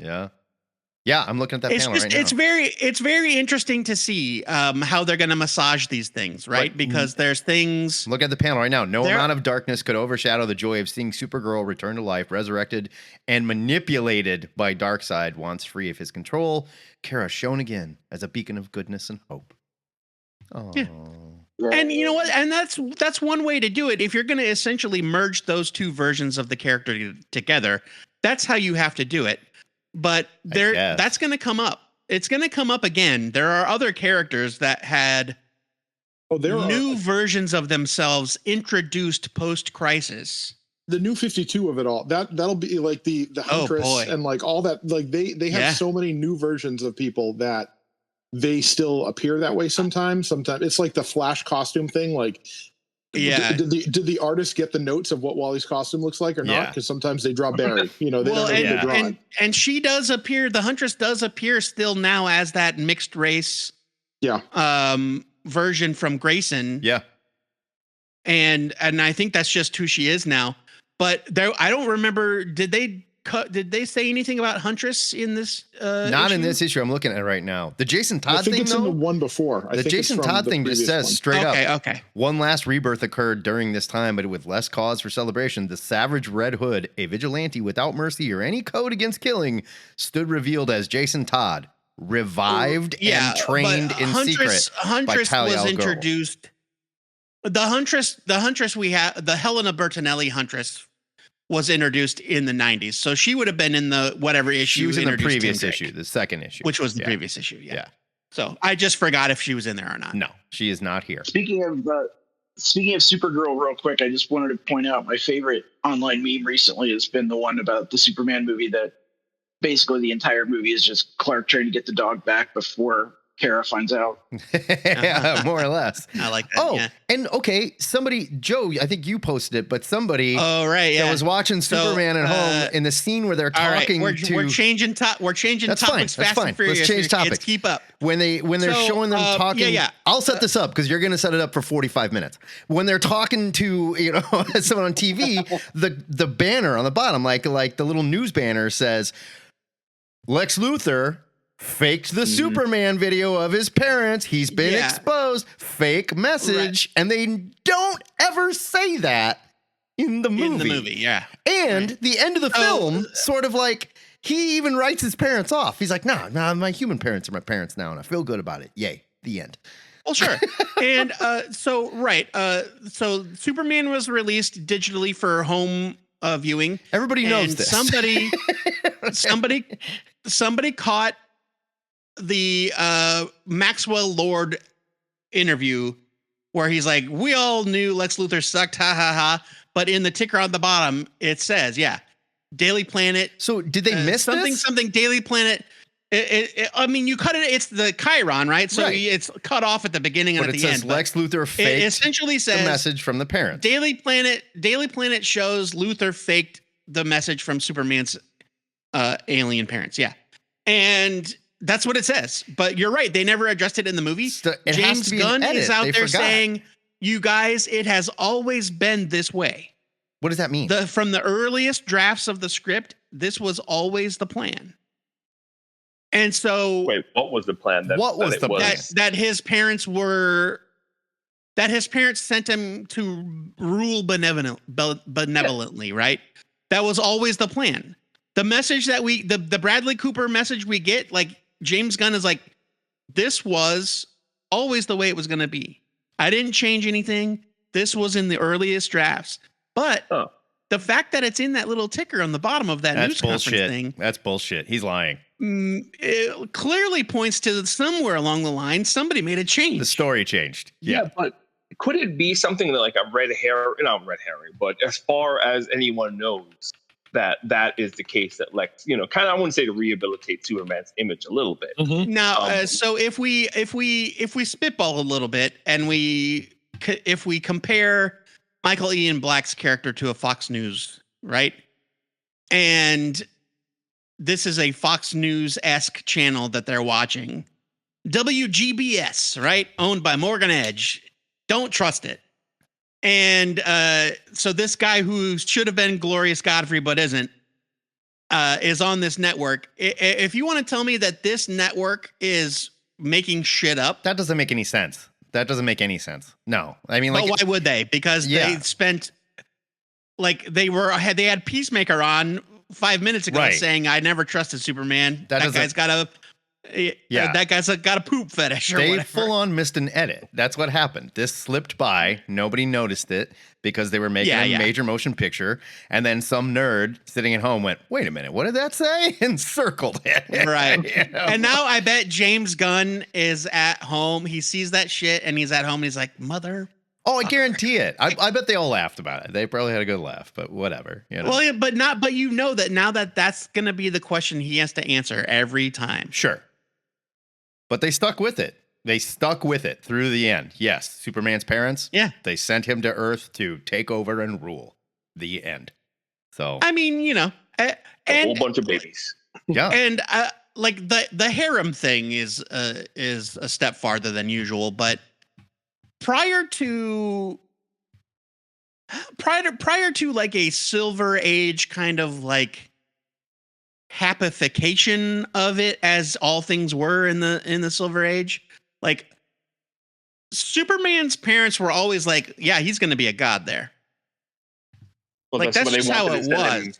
A: yeah, I'm looking at that panel right now.
B: It's very interesting to see how they're going to massage these things, right? Because there's things.
A: Look at the panel right now. No amount of darkness could overshadow the joy of seeing Supergirl return to life, resurrected and manipulated by Darkseid. Once free of his control, Kara shown again as a beacon of goodness and hope. Oh.
B: Yeah. And you know what? And that's one way to do it. If you're going to essentially merge those two versions of the character together, that's how you have to do it. But that's going to come up. It's going to come up again. There are other characters that had new versions of themselves introduced post-crisis.
C: The New 52 of it all. That'll be like the Huntress and like all that. Like they have so many new versions of people that they still appear that way sometimes. Sometimes it's like the Flash costume thing. Like, did the artist get the notes of what Wally's costume looks like or not? Because sometimes they draw Barry. They don't know they're drawing.
B: And she does appear. The Huntress does appear still now as that mixed race. Version from Grayson.
A: Yeah.
B: And I think that's just who she is now. But I don't remember. Did they say anything about Huntress in this?
A: Not in this issue. I'm looking at it right now. The Jason Todd
C: I think
A: thing,
C: it's in the one before.
A: The Jason Todd thing just says straight up.
B: Okay.
A: One last rebirth occurred during this time, but with less cause for celebration. The Savage Red Hood, a vigilante without mercy or any code against killing, stood revealed as Jason Todd, revived and trained in secret.
B: Huntress was introduced. The Huntress we have, the Helena Bertinelli Huntress, was introduced in the 90s. So she would have been in the whatever issue.
A: She was in the previous issue, the second issue.
B: Which was the previous issue, yeah. So I just forgot if she was in there or not.
A: No, she is not here.
D: Speaking of Supergirl real quick, I just wanted to point out my favorite online meme recently has been the one about the Superman movie that basically the entire movie is just Clark trying to get the dog back before Kara finds out.
A: Yeah, more or less.
B: I like that.
A: And somebody, Joe, I think you posted it, but somebody that was watching Superman at home in the scene where they're talking
B: we're changing topics fast and furious.
A: Let's change topics.
B: Keep up.
A: When they're showing them talking, I'll set this up because you're going to set it up for 45 minutes. When they're talking to someone on TV, the banner on the bottom, like the little news banner says, Lex Luthor faked the Superman video of his parents. He's been exposed. Fake message. And they don't ever say that in the movie. And the end of the film, sort of like, he even writes his parents off. He's like, nah, my human parents are my parents now, and I feel good about it. Yay. The end.
B: Well, sure. And so Superman was released digitally for home viewing.
A: Everybody knows this.
B: Somebody caught the Maxwell Lord interview where he's like, we all knew Lex Luthor sucked, ha ha ha. But in the ticker on the bottom, it says, Daily Planet.
A: So did they miss
B: something Daily Planet? I mean, you cut it. It's the chiron, right? So it's cut off at the beginning and at the end.
A: It says Lex Luthor faked.
B: It essentially says
A: the message from the parents.
B: Daily Planet shows Luthor faked the message from Superman's alien parents. Yeah, and that's what it says. But you're right. They never addressed it in the movie. James Gunn is out there saying, you guys, it has always been this way.
A: What does that mean?
B: From the earliest drafts of the script, this was always the plan. And so,
E: wait, what was the plan?
B: That his parents sent him to rule benevolently, right? That was always the plan. The message that the Bradley Cooper message we get, like James Gunn is like, this was always the way it was going to be. I didn't change anything. This was in the earliest drafts. But the fact that it's in that little ticker on the bottom of that news conference thing.
A: That's bullshit. He's lying.
B: It clearly points to somewhere along the line somebody made a change.
A: The story changed. Yeah,
E: but could it be something like a red herring? Not red herring, but as far as anyone knows, that is the case. That kind of, I wouldn't say to rehabilitate Superman's image a little bit.
B: Mm-hmm. Now, so if we spitball a little bit and if we compare Michael Ian Black's character to a Fox News, right? And this is a Fox News-esque channel that they're watching. WGBS, right? Owned by Morgan Edge. Don't trust it. And so this guy who should have been Glorious Godfrey but isn't, is on this network. If you want to tell me that this network is making shit up.
A: That doesn't make any sense. No. I mean,
B: why would they? Because they spent they had Peacemaker on 5 minutes ago saying I never trusted Superman. That guy's got a poop fetish or whatever.
A: They full on missed an edit. That's what happened. This slipped by. Nobody noticed it because they were making a major motion picture. And then some nerd sitting at home went, wait a minute, what did that say? And circled it.
B: Right. And now I bet James Gunn is at home. He sees that shit and he's at home. And he's like, mother.
A: Oh, I guarantee it. I bet they all laughed about it. They probably had a good laugh, but whatever.
B: Well, yeah, but that now that's going to be the question he has to answer every time.
A: Sure. But they stuck with it. They stuck with it through the end. Yes, Superman's parents.
B: Yeah.
A: They sent him to Earth to take over and rule. The end. So
B: I mean,
E: a whole bunch of babies.
A: Yeah.
B: And the harem thing is a step farther than usual, but prior to a Silver Age kind of hapification of it, as all things were in the Silver Age, Superman's parents were always he's going to be a god there.
E: Well, that's just how it was.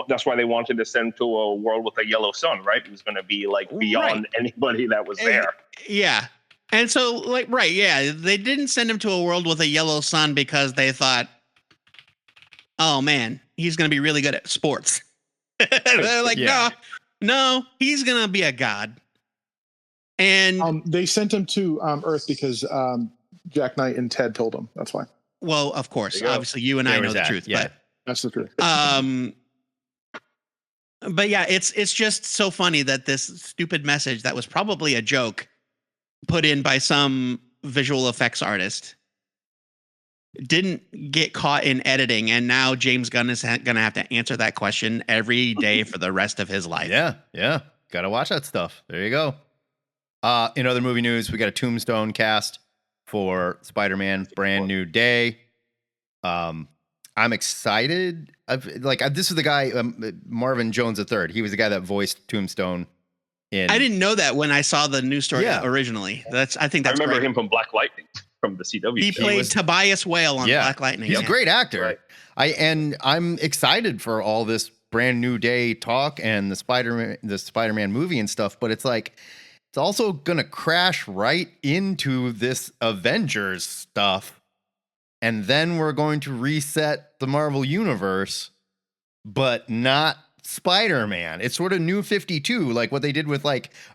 E: That's why they wanted to send to a world with a yellow sun, right? It was going to be beyond anybody that was there.
B: Yeah. And so they didn't send him to a world with a yellow sun because they thought, oh man, he's going to be really good at sports. They're like, no, he's going to be a god. And
C: they sent him to Earth because Jack Knight and Ted told him. That's why.
B: Well, of course, obviously you and I know the truth, but
C: that's the truth.
B: But yeah, it's just so funny that this stupid message that was probably a joke put in by some visual effects artist didn't get caught in editing, and now James Gunn is going to have to answer that question every day for the rest of his life.
A: Yeah. Got to watch that stuff. There you go. In other movie news, we got a Tombstone cast for Spider-Man Brand New Day. I'm excited. This is the guy, Marvin Jones III. He was the guy that voiced Tombstone.
B: I didn't know that when I saw the news story originally. I remember
E: great. Him from Black Lightning from the CW.
B: He played Tobias Whale on Black Lightning.
A: He's a great actor. Right. I'm excited for all this Brand New Day talk and the Spider-Man movie and stuff, but it's also gonna crash right into this Avengers stuff, and then we're going to reset the Marvel universe, but not Spider-Man. It's sort of New 52, like what they did with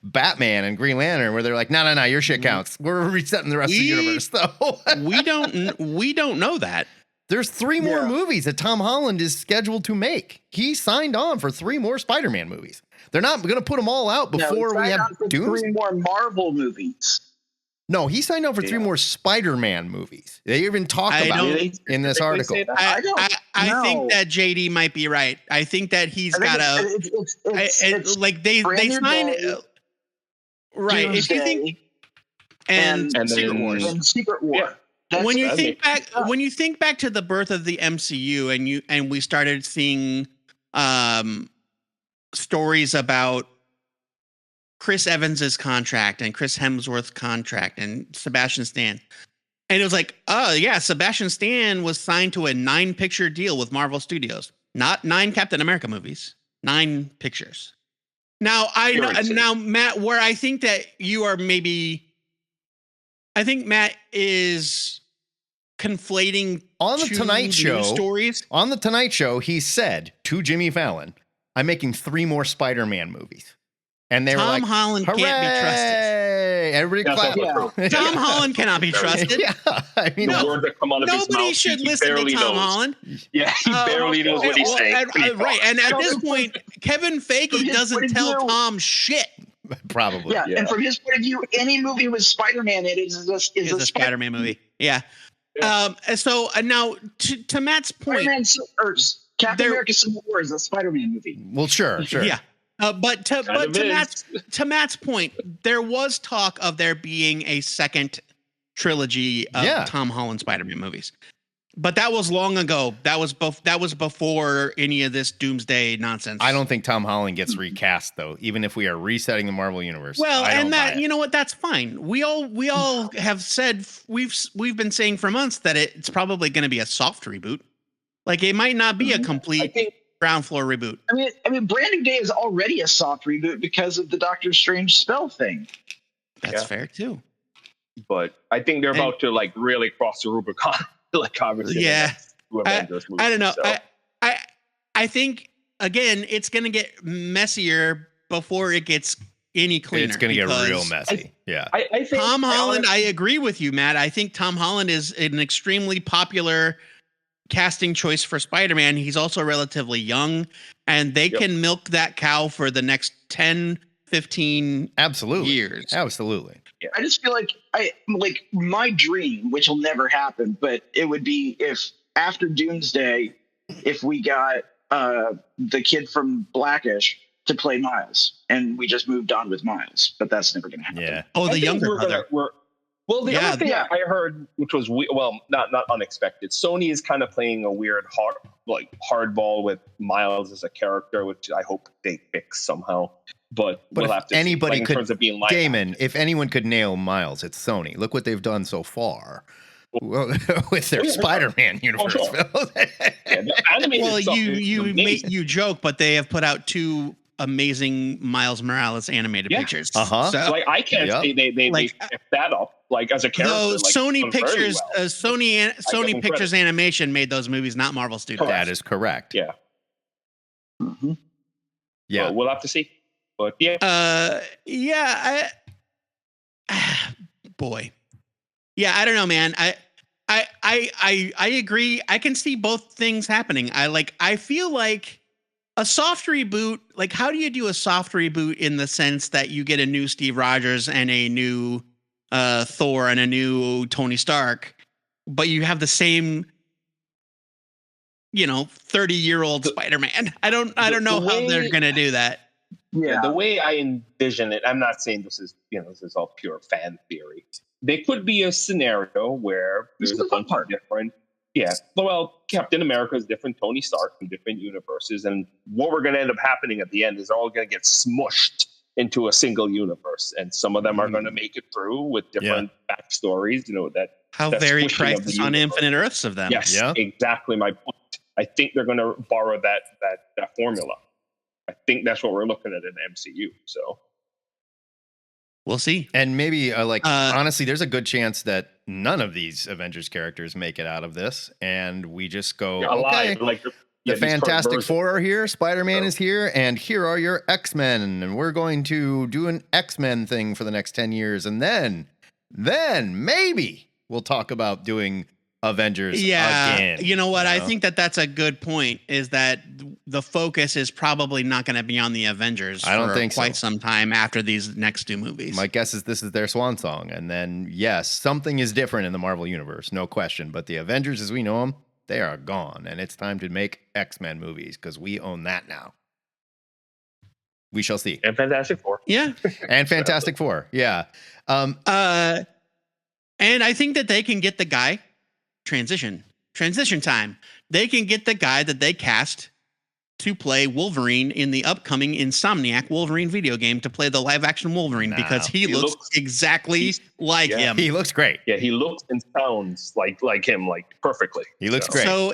A: Batman and Green Lantern, where they're like, no, your shit counts. We're resetting the rest of the universe, though.
B: we don't know that.
A: There's 3 more movies that Tom Holland is scheduled to make. He signed on for 3 more Spider-Man movies. They're not going to put them all out before we have Doom.
D: 3 more Marvel movies.
A: No, he signed on for 3 more Spider-Man movies. They even talked about it in this article.
B: I think that JD might be right. I think that he's got they signed right. If you think and Secret Wars.
D: And Secret War. Yeah.
B: When you think back to the birth of the MCU and we started seeing stories about Chris Evans's contract and Chris Hemsworth's contract and Sebastian Stan. And it was Sebastian Stan was signed to a 9-picture deal with Marvel Studios. Not 9 Captain America movies, 9 pictures. Now, Matt, where I think that you are I think Matt is conflating
A: on the
B: two
A: Tonight Show
B: news stories.
A: On the Tonight Show, he said to Jimmy Fallon, "I'm making 3 more Spider-Man movies." And they were like,
B: Tom Holland
A: "Hooray!"
B: can't be trusted.
A: Everybody clapped.
D: Yeah.
B: Tom Holland cannot be trusted.
A: Yeah, I mean,
E: The word that come out of his
B: Nobody
E: mouth,
B: should
E: he
B: listen to
E: barely
B: Tom
E: knows.
B: Holland.
E: Yeah, he barely knows what he's saying.
B: Right, and at this point, Kevin Feige
D: From his
B: doesn't
D: point of
B: tell
D: view-
B: Tom shit.
A: probably.
D: Yeah, and from his point of view, any movie with Spider-Man in it is
B: It's a Spider-Man movie. Yeah.
E: Yeah.
B: So now to Matt's point,
D: Spider-Man or Captain America Civil War is a Spider-Man movie.
A: Well, sure.
B: yeah. But to Matt's point, there was talk of there being a second trilogy of Tom Holland Spider-Man movies, but that was long ago. That was before any of this doomsday nonsense.
A: I don't think Tom Holland gets recast though, even if we are resetting the Marvel universe.
B: Well, and that, you know what, that's fine. We all have said, we've been saying for months that it's probably going to be a soft reboot. Like, it might not be a complete ground floor reboot.
D: I mean, Brand New Day is already a soft reboot because of the Doctor Strange spell thing.
B: That's fair too.
E: But I think they're about to like really cross the Rubicon, like obviously.
B: Yeah. I don't know.
E: So.
B: I think again, it's going to get messier before it gets any cleaner.
A: It's going to get real messy.
E: I think
B: Tom Holland. I agree with you, Matt. I think Tom Holland is an extremely popular casting choice for Spider-Man. He's also relatively young, and they can milk that cow for the next 10, 15 years.
A: Absolutely.
D: Yeah. I just feel like my dream, which will never happen, but it would be if after Doomsday, if we got the kid from Blackish to play Miles, and we just moved on with Miles, but that's never going to happen.
A: Yeah.
B: Oh, the younger brother.
E: The other thing I heard, which was not unexpected, Sony is kind of playing a weird hardball with Miles as a character, which I hope they fix somehow. But we'll have to
A: anybody
E: see, like,
A: could,
E: in terms of being like
A: Damon, if anyone could nail Miles, it's Sony. Look what they've done so far with their Spider-Man universe.
B: Well, you joke, but they have put out 2 amazing Miles Morales animated pictures. So,
E: like, I can't say they kept that up. Like, as a character,
B: Sony Pictures, Sony Pictures Animation made those movies, not Marvel Studios.
A: That is correct.
E: Yeah.
D: Mm-hmm.
A: Yeah,
E: we'll have to see. But
B: boy, yeah, I don't know, man. I agree. I can see both things happening. I feel like a soft reboot. Like, how do you do a soft reboot in the sense that you get a new Steve Rogers and a new Thor and a new Tony Stark, but you have the same, 30-year-old Spider-Man? I don't know how they're gonna do that.
E: Yeah, the way I envision it, I'm not saying this is all pure fan theory. There could be a scenario where there's a bunch of different. Yeah, well, Captain America is different, Tony Stark from different universes, and what we're going to end up happening at the end is they're all going to get smushed into a single universe, and some of them are going to make it through with different backstories.
B: How very Crisis on Infinite Earths of them.
E: Yes, exactly my point. I think they're going to borrow that formula. I think that's what we're looking at in the MCU. So
B: we'll see.
A: And maybe honestly, there's a good chance that none of these Avengers characters make it out of this, and we just go
E: alive.
A: Okay, the Fantastic Four are here, Spider-Man is here, and here are your X-Men, and we're going to do an X-Men thing for the next 10 years, and then maybe we'll talk about doing Avengers again.
B: You know what? I think that's a good point, is that the focus is probably not going to be on the Avengers for quite some time after these next 2 movies.
A: My guess is this is their swan song. And then, yes, something is different in the Marvel universe, no question. But the Avengers as we know them, they are gone. And it's time to make X-Men movies because we own that now. We shall see.
E: And Fantastic Four.
B: Yeah.
A: And Fantastic Four. Yeah.
B: And I think that they can get the guy. Transition time. They can get the guy that they cast to play Wolverine in the upcoming Insomniac Wolverine video game to play the live action Wolverine because he looks exactly like him.
A: He looks great.
E: Yeah, he looks and sounds like him, like perfectly.
A: He looks great.
B: So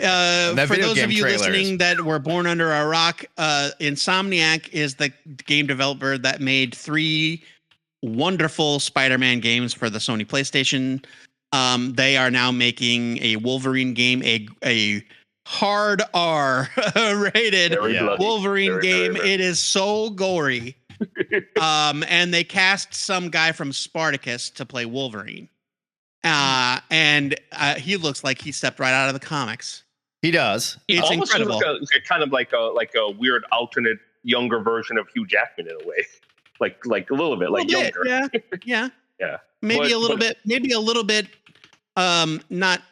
B: for those of you listening that were born under a rock, Insomniac is the game developer that made 3 wonderful Spider-Man games for the Sony PlayStation. They are now making a Wolverine game, a hard R rated Wolverine game. It is so gory. And they cast some guy from Spartacus to play Wolverine. And he looks like he stepped right out of the comics.
A: He does.
B: It's incredible.
E: Kind of like a weird alternate younger version of Hugh Jackman in a way. Like a little bit, like younger.
B: Yeah. Maybe a little bit.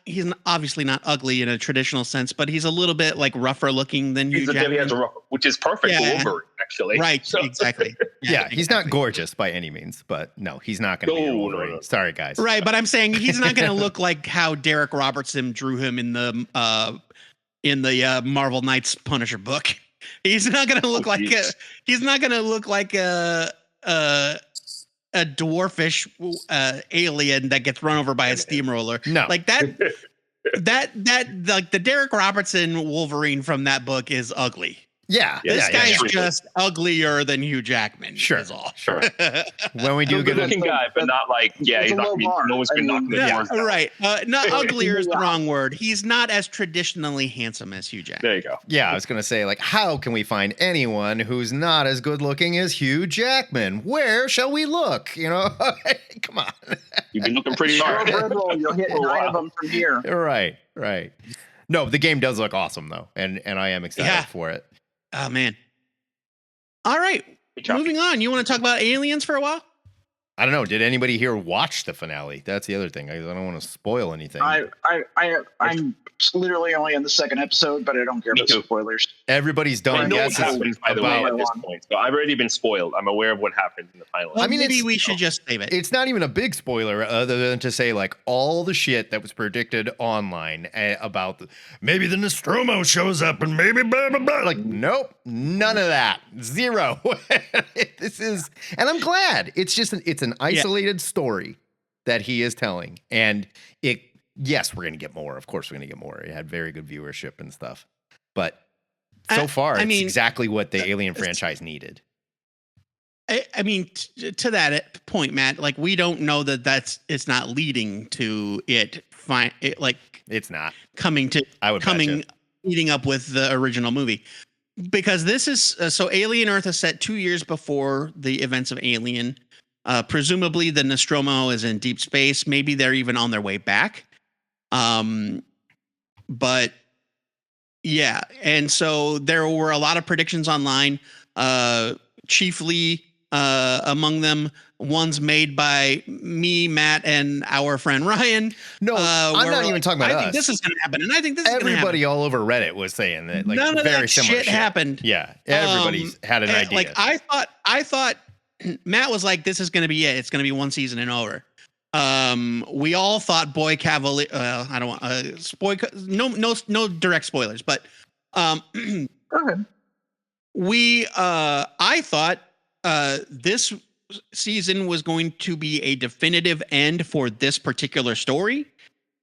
B: He's obviously not ugly in a traditional sense, but he's a little bit like rougher looking than Hugh Jackman.
E: He has a rough, which is perfect for Wolverine, actually.
B: Right, so. Exactly.
A: Yeah, he's not gorgeous by any means, but no, he's not going to be a Wolverine. No. Sorry, guys.
B: Right, but I'm saying he's not going to look like how Derek Robertson drew him in the Marvel Knights Punisher book. He's not going to look like a dwarfish alien that gets run over by a steamroller.
A: No,
B: like that like the Derek Robertson Wolverine from that book is ugly.
A: Yeah,
B: this guy's just uglier than Hugh Jackman.
A: Sure,
B: is all.
A: Sure. When we do
E: get a looking guy, but not like he's not gonna be, no one's been knocking the doors down.
B: Right. Not uglier is the wrong word. He's not as traditionally handsome as Hugh Jackman.
E: There you go.
A: Yeah, I was gonna say, like, how can we find anyone who's not as good looking as Hugh Jackman? Where shall we look? You know, come on.
E: You've been looking pretty hard.
D: You'll hit 9 of them from here.
A: Right. No, the game does look awesome though, and I am excited for it.
B: Oh man. All right. Moving on. You want to talk about Aliens for a while?
A: I don't know. Did anybody here watch the finale? That's the other thing. I don't want to spoil anything.
D: I'm literally only on the second episode, but I don't care about spoilers.
A: Everybody's done.
E: I know what happens, by the way, at this point. So I've already been spoiled. I'm aware of what happened in the final.
B: Well, maybe we should just save it.
A: It's not even a big spoiler, other than to say, like, all the shit that was predicted online about maybe the Nostromo shows up and maybe blah blah blah. Like, nope, none of that. Zero. And I'm glad. It's an isolated story that he is telling, and yes, we're going to get more. Of course, we're going to get more. It had very good viewership and stuff. But so far, it's exactly what the Alien franchise needed.
B: I mean, to that point, Matt, like, we don't know it's not leading to it.
A: It's not
B: meeting up with the original movie. Because this is so Alien Earth is set 2 years before the events of Alien. Presumably the Nostromo is in deep space. Maybe they're even on their way back. But yeah. And so there were a lot of predictions online, chiefly among them ones made by me, Matt, and our friend Ryan.
A: No, I'm not even talking about us.
B: I think this is going to happen. And I think this is going to happen.
A: Everybody all over Reddit was saying that, like,
B: none of
A: very
B: that
A: similar
B: shit happened.
A: Yeah. Everybody's had an idea.
B: Like, I thought Matt was like, this is going to be it. It's going to be one season and over. We all thought Boy Cavalier, I don't want, no direct spoilers, but,
D: go ahead.
B: I thought, this season was going to be a definitive end for this particular story,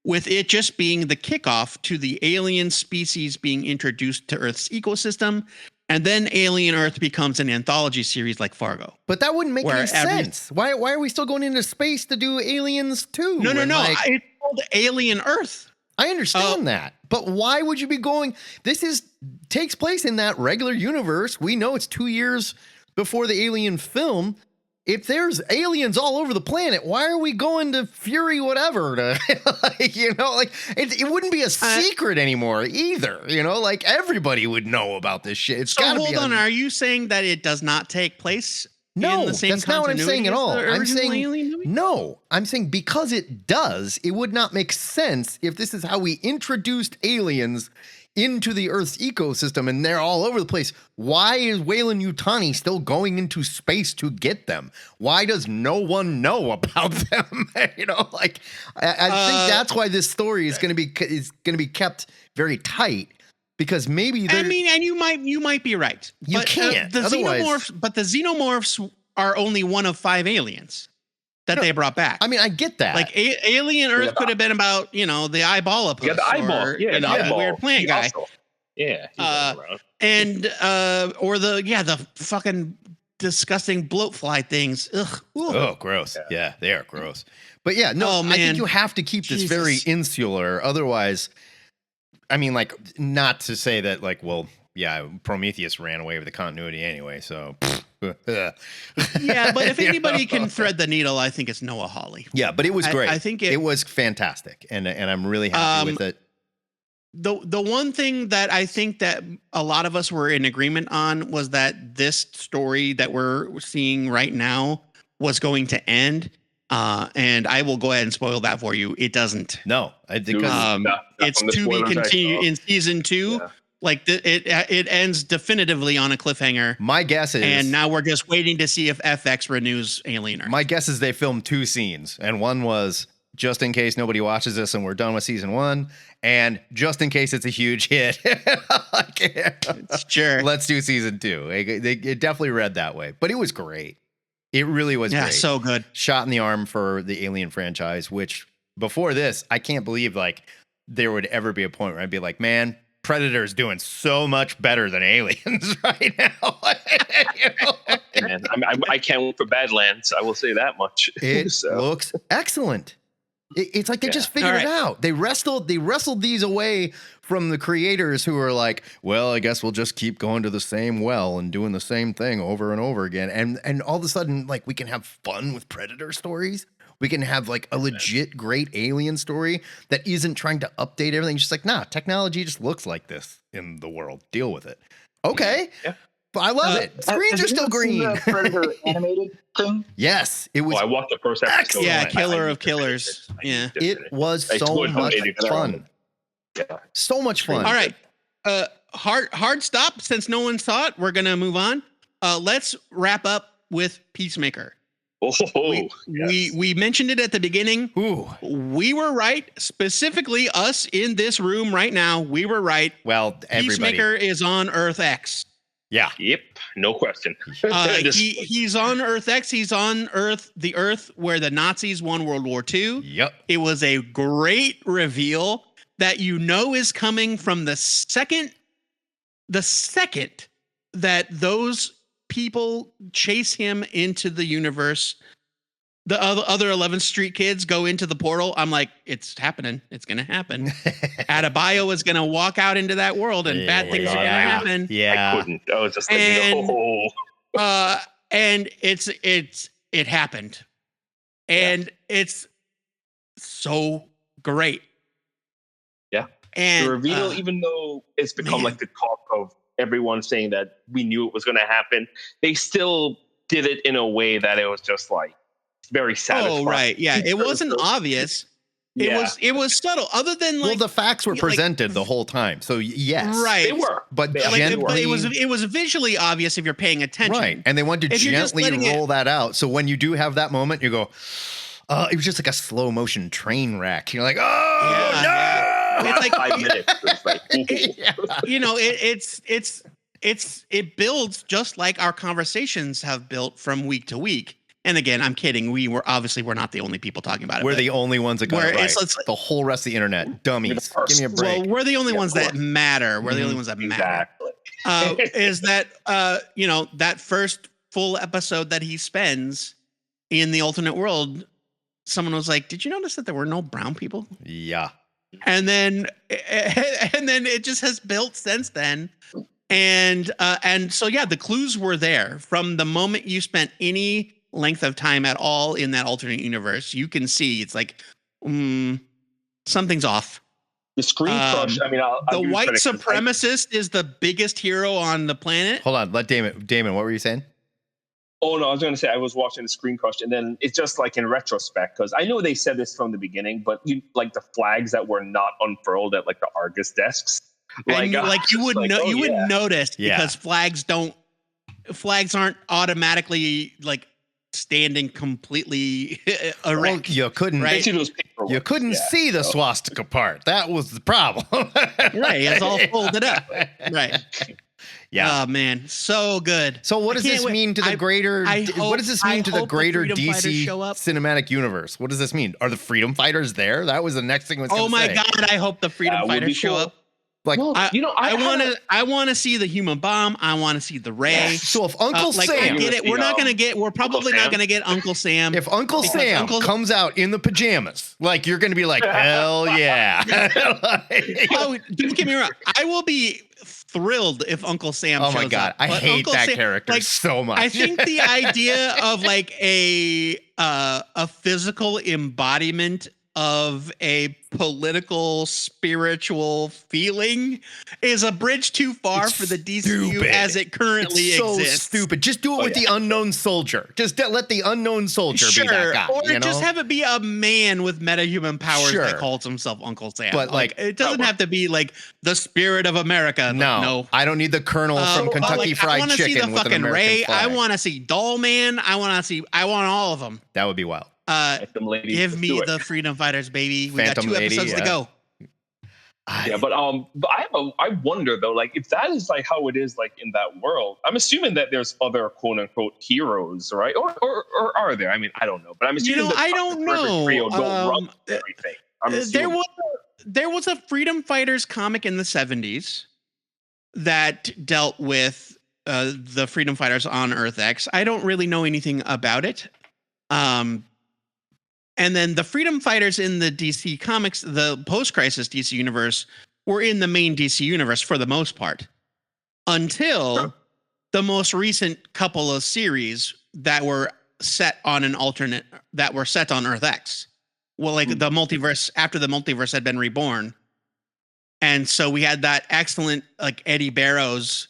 B: with it just being the kickoff to the alien species being introduced to Earth's ecosystem, and then Alien Earth becomes an anthology series like Fargo.
A: But that wouldn't make any sense. Why are we still going into space to do Aliens too?
B: No. It's called Alien Earth.
A: I understand that, but why would you be going? Takes place in that regular universe. We know it's 2 years before the Alien film. If there's aliens all over the planet, why are we going to Fury whatever to, it wouldn't be a secret anymore either. Like, everybody would know about this shit. It's got to be.
B: Hold on. Are you saying that it does not take place?
A: No,
B: in the same
A: that's not what I'm saying at all. I'm saying because it does, it would not make sense if this is how we introduced aliens into the Earth's ecosystem and they're all over the place. Why is Weyland-Yutani still going into space to get them? Why does no one know about them? I think that's why this story is going to be kept very tight, because maybe
B: and you might be right.
A: You can't.
B: The xenomorphs are only one of 5 aliens that they brought back.
A: I mean, I get that.
B: Like, Alien Earth could have been about, the eyeball
E: the eyeball.
B: The weird plant guy.
E: Yeah.
B: And, or the fucking disgusting bloatfly things. Ugh. Ooh.
A: Oh, gross. Yeah, they are gross. But yeah, no, I think you have to keep this very insular. Otherwise, I mean, like, not to say that, like, well, yeah, Prometheus ran away with the continuity anyway, so.
B: Yeah, but if anybody can thread the needle, I think it's Noah Hawley.
A: Yeah, but it was great.
B: I think
A: it was fantastic, and I'm really happy with it.
B: The one thing that I think that a lot of us were in agreement on was that this story that we're seeing right now was going to end. And I will go ahead and spoil that for you. It doesn't.
A: No, because
B: it's to be continued in season 2.
E: Yeah.
B: Like it ends definitively on a cliffhanger.
A: My guess is,
B: and now we're just waiting to see if FX renews Alien Earth.
A: My guess is they filmed 2 scenes, and one was just in case nobody watches this and we're done with season 1, and just in case it's a huge hit.
B: Sure,
A: let's do season 2. It definitely read that way, but it was great. It really was great.
B: So good.
A: Shot in the arm for the Alien franchise, which before this, I can't believe like there would ever be a point where I'd be like, man, Predator's doing so much better than Aliens right now.
E: You know? And I can't wait for Badlands. I will say that much.
A: It looks excellent. It's like they just figured it out. They wrestled these away from the creators who are like, well, I guess we'll just keep going to the same well and doing the same thing over and over again. And all of a sudden, like, we can have fun with Predator stories. We can have like a legit great Alien story that isn't trying to update everything. It's just like, nah, technology just looks like this in the world. Deal with it. Okay. Yeah. But I love it. Screens are still green.
D: The Predator animated thing?
A: Yes. It was.
E: I watched the first episode.
B: Yeah, Killer of Killers. Yeah.
A: It was so much fun.
E: Yeah.
A: So much fun.
B: All right. Hard stop. Since no one saw it, we're going to move on. Let's wrap up with Peacemaker. We mentioned it at the beginning.
A: Ooh.
B: We were right. Specifically, us in this room right now, we were right.
A: Well, everybody.
B: Peacemaker is on Earth X.
A: Yeah.
E: Yep. No question.
B: He's on Earth X. He's on the Earth where the Nazis won World War II.
A: Yep.
B: It was a great reveal that is coming from the second that those people chase him into the universe. The other 11th Street kids go into the portal. I'm like, it's happening. It's going to happen. Adebayo is going to walk out into that world and bad things are going to happen.
A: Yeah.
E: I couldn't. I was just like, no.
B: And it happened. And it's so great.
E: Yeah.
B: And
E: the reveal, even though it's become like the talk of everyone saying that we knew it was going to happen, they still did it in a way that it was just like very satisfying.
B: Oh, right. Yeah. It wasn't obvious. It was subtle. Other than like,
A: well, the facts were presented the whole time. So yes,
B: right.
E: They were,
A: but
B: gently, it was visually obvious if you're paying attention.
A: Right. And they wanted to gently roll that out. So when you do have that moment, you go, it was just like a slow motion train wreck. You're like, oh no.
E: It's like 5 minutes.
B: It's like, it builds just like our conversations have built from week to week. And again, I'm kidding. We're not the only people talking about it.
A: We're the only ones that got it right. It's the whole rest of the internet, dummies. Give me a break.
B: Well, we're the only ones that matter. We're the only ones that matter. Is that that first full episode that he spends in the alternate world? Someone was like, "Did you notice that there were no brown people?"
A: Yeah.
B: And then it just has built since then. And so yeah, the clues were there from the moment you spent any length of time at all in that alternate universe. You can see it's like something's off.
E: The screen crush. I mean,
B: the white supremacist is the biggest hero on the planet.
A: Hold on, let Damon. What were you saying?
E: Oh no, I was going to say I was watching the Screen Crush, and then it's just like in retrospect, because I know they said this from the beginning, but like the flags that were not unfurled at like the Argus desks,
B: you would notice because flags aren't automatically like standing completely erect.
A: Well, you couldn't see the swastika part. That was the problem.
B: Right, it's all folded up. Right.
A: Yeah.
B: Oh man, so good.
A: So what does this mean to the greater? What does this mean to the greater DC cinematic universe? What does this mean? Are the Freedom Fighters there? That was the next thing I was going to say.
B: Oh my god, I hope the Freedom Fighters show up.
A: Like,
E: well,
B: I want to see the human bomb. I want to see the Ray.
A: Yes. So if Uncle Sam,
B: I get it. We're probably not going to get Uncle Sam.
A: If Uncle Sam comes out in the pajamas, like you're going to be like, hell yeah.
B: Oh, don't get me wrong. I will be thrilled if Uncle Sam shows up.
A: Oh my God. I hate Uncle that character so much.
B: I think the idea of like a physical embodiment of a political spiritual feeling is a bridge too far for the DCU as it currently exists.
A: So stupid. Just do it with the unknown soldier. Just let the unknown soldier be that guy.
B: Or just have it be a man with metahuman powers that calls himself Uncle Sam.
A: But like
B: it doesn't have to be like the spirit of America.
A: No, I don't need the Colonel from Kentucky Fried Chicken.
B: I want to see the fucking Ray. Flag. I want to see Doll Man. I want all of them.
A: That would be wild.
B: Give me the Freedom Fighters, baby. We got 2 episodes to go.
E: Yeah, but I wonder though, like if that is like how it is like in that world, I'm assuming that there's other quote unquote heroes, right? Or are there? I mean, I don't know, but I'm assuming
B: I don't know.
E: Trio don't run everything.
B: There was a Freedom Fighters comic in the 70s that dealt with the Freedom Fighters on Earth X. I don't really know anything about it. And then the Freedom Fighters in the DC Comics, the post-crisis DC universe, were in the main DC universe for the most part, until the most recent couple of series that were set on Earth X. Well, like the multiverse, after the multiverse had been reborn. And so we had that excellent, like Eddie Barrows,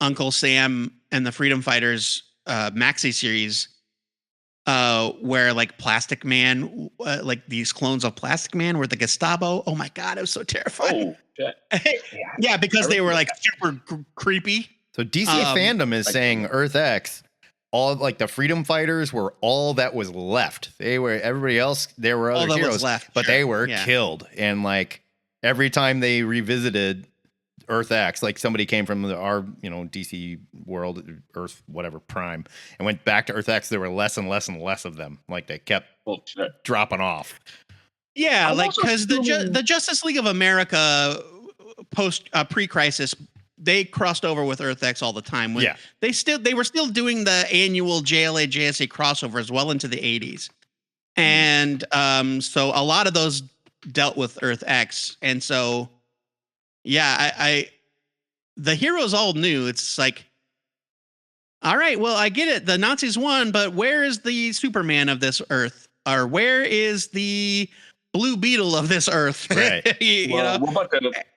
B: Uncle Sam, and the Freedom Fighters maxi series, where like Plastic Man, like these clones of Plastic Man were the Gestapo. Oh my God, it was so terrifying.
E: Oh, shit.
B: Yeah, because they were like super creepy.
A: So DC fandom is saying Earth X, all like the Freedom Fighters were all that was left. They were everybody else. There were other heroes, but they were killed. And like every time they revisited Earth X, like somebody came from our DC world, Earth whatever Prime, and went back to Earth X, there were less and less and less of them. Like they kept dropping off.
B: Yeah, like because the Justice League of America pre-crisis, they crossed over with Earth X all the time. They were still doing the annual JLA JSA crossovers well into the 80s, and so a lot of those dealt with Earth X, and so. Yeah, the heroes all knew. It's like, all right, well, I get it. The Nazis won, but where is the Superman of this Earth? Or where is the Blue Beetle of this Earth?
A: Right.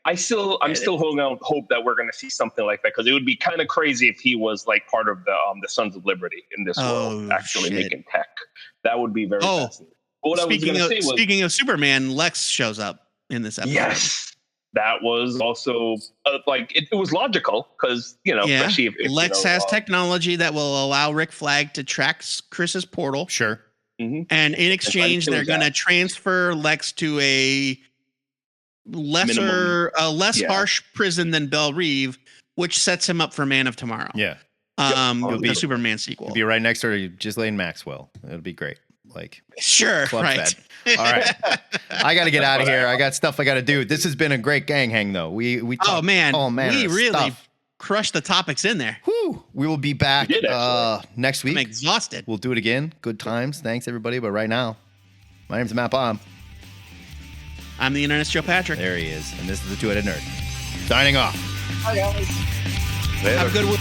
E: I'm still holding out hope that we're going to see something like that, because it would be kind of crazy if he was like part of the Sons of Liberty in this world, actually making tech. That would be very fascinating.
B: Speaking of Superman, Lex shows up in this episode.
E: Yes. That was also it was logical because especially if
B: Lex has technology that will allow Rick Flag to track Chris's portal.
A: Sure.
B: Mm-hmm. And in exchange, they're going to transfer Lex to a less harsh prison than Belle Reve, which sets him up for Man of Tomorrow.
A: Yeah.
B: The Superman sequel.
A: You'll be right next to Ghislaine Maxwell. It'll be great. Like
B: sure, right.
A: All right, I got to get out of here. I got stuff I got to do. This has been a great gang hang, though. We
B: we really crushed the topics in there.
A: Whew. We will be back next week.
B: I'm exhausted.
A: We'll do it again. Good times. Thanks everybody. But right now, my name's Matt Baum.
B: I'm the Internet's Joe Patrick.
A: There he is, and this is the Two-Headed Nerd. Signing off.
D: Hi guys.
A: Later.
B: Have a good week.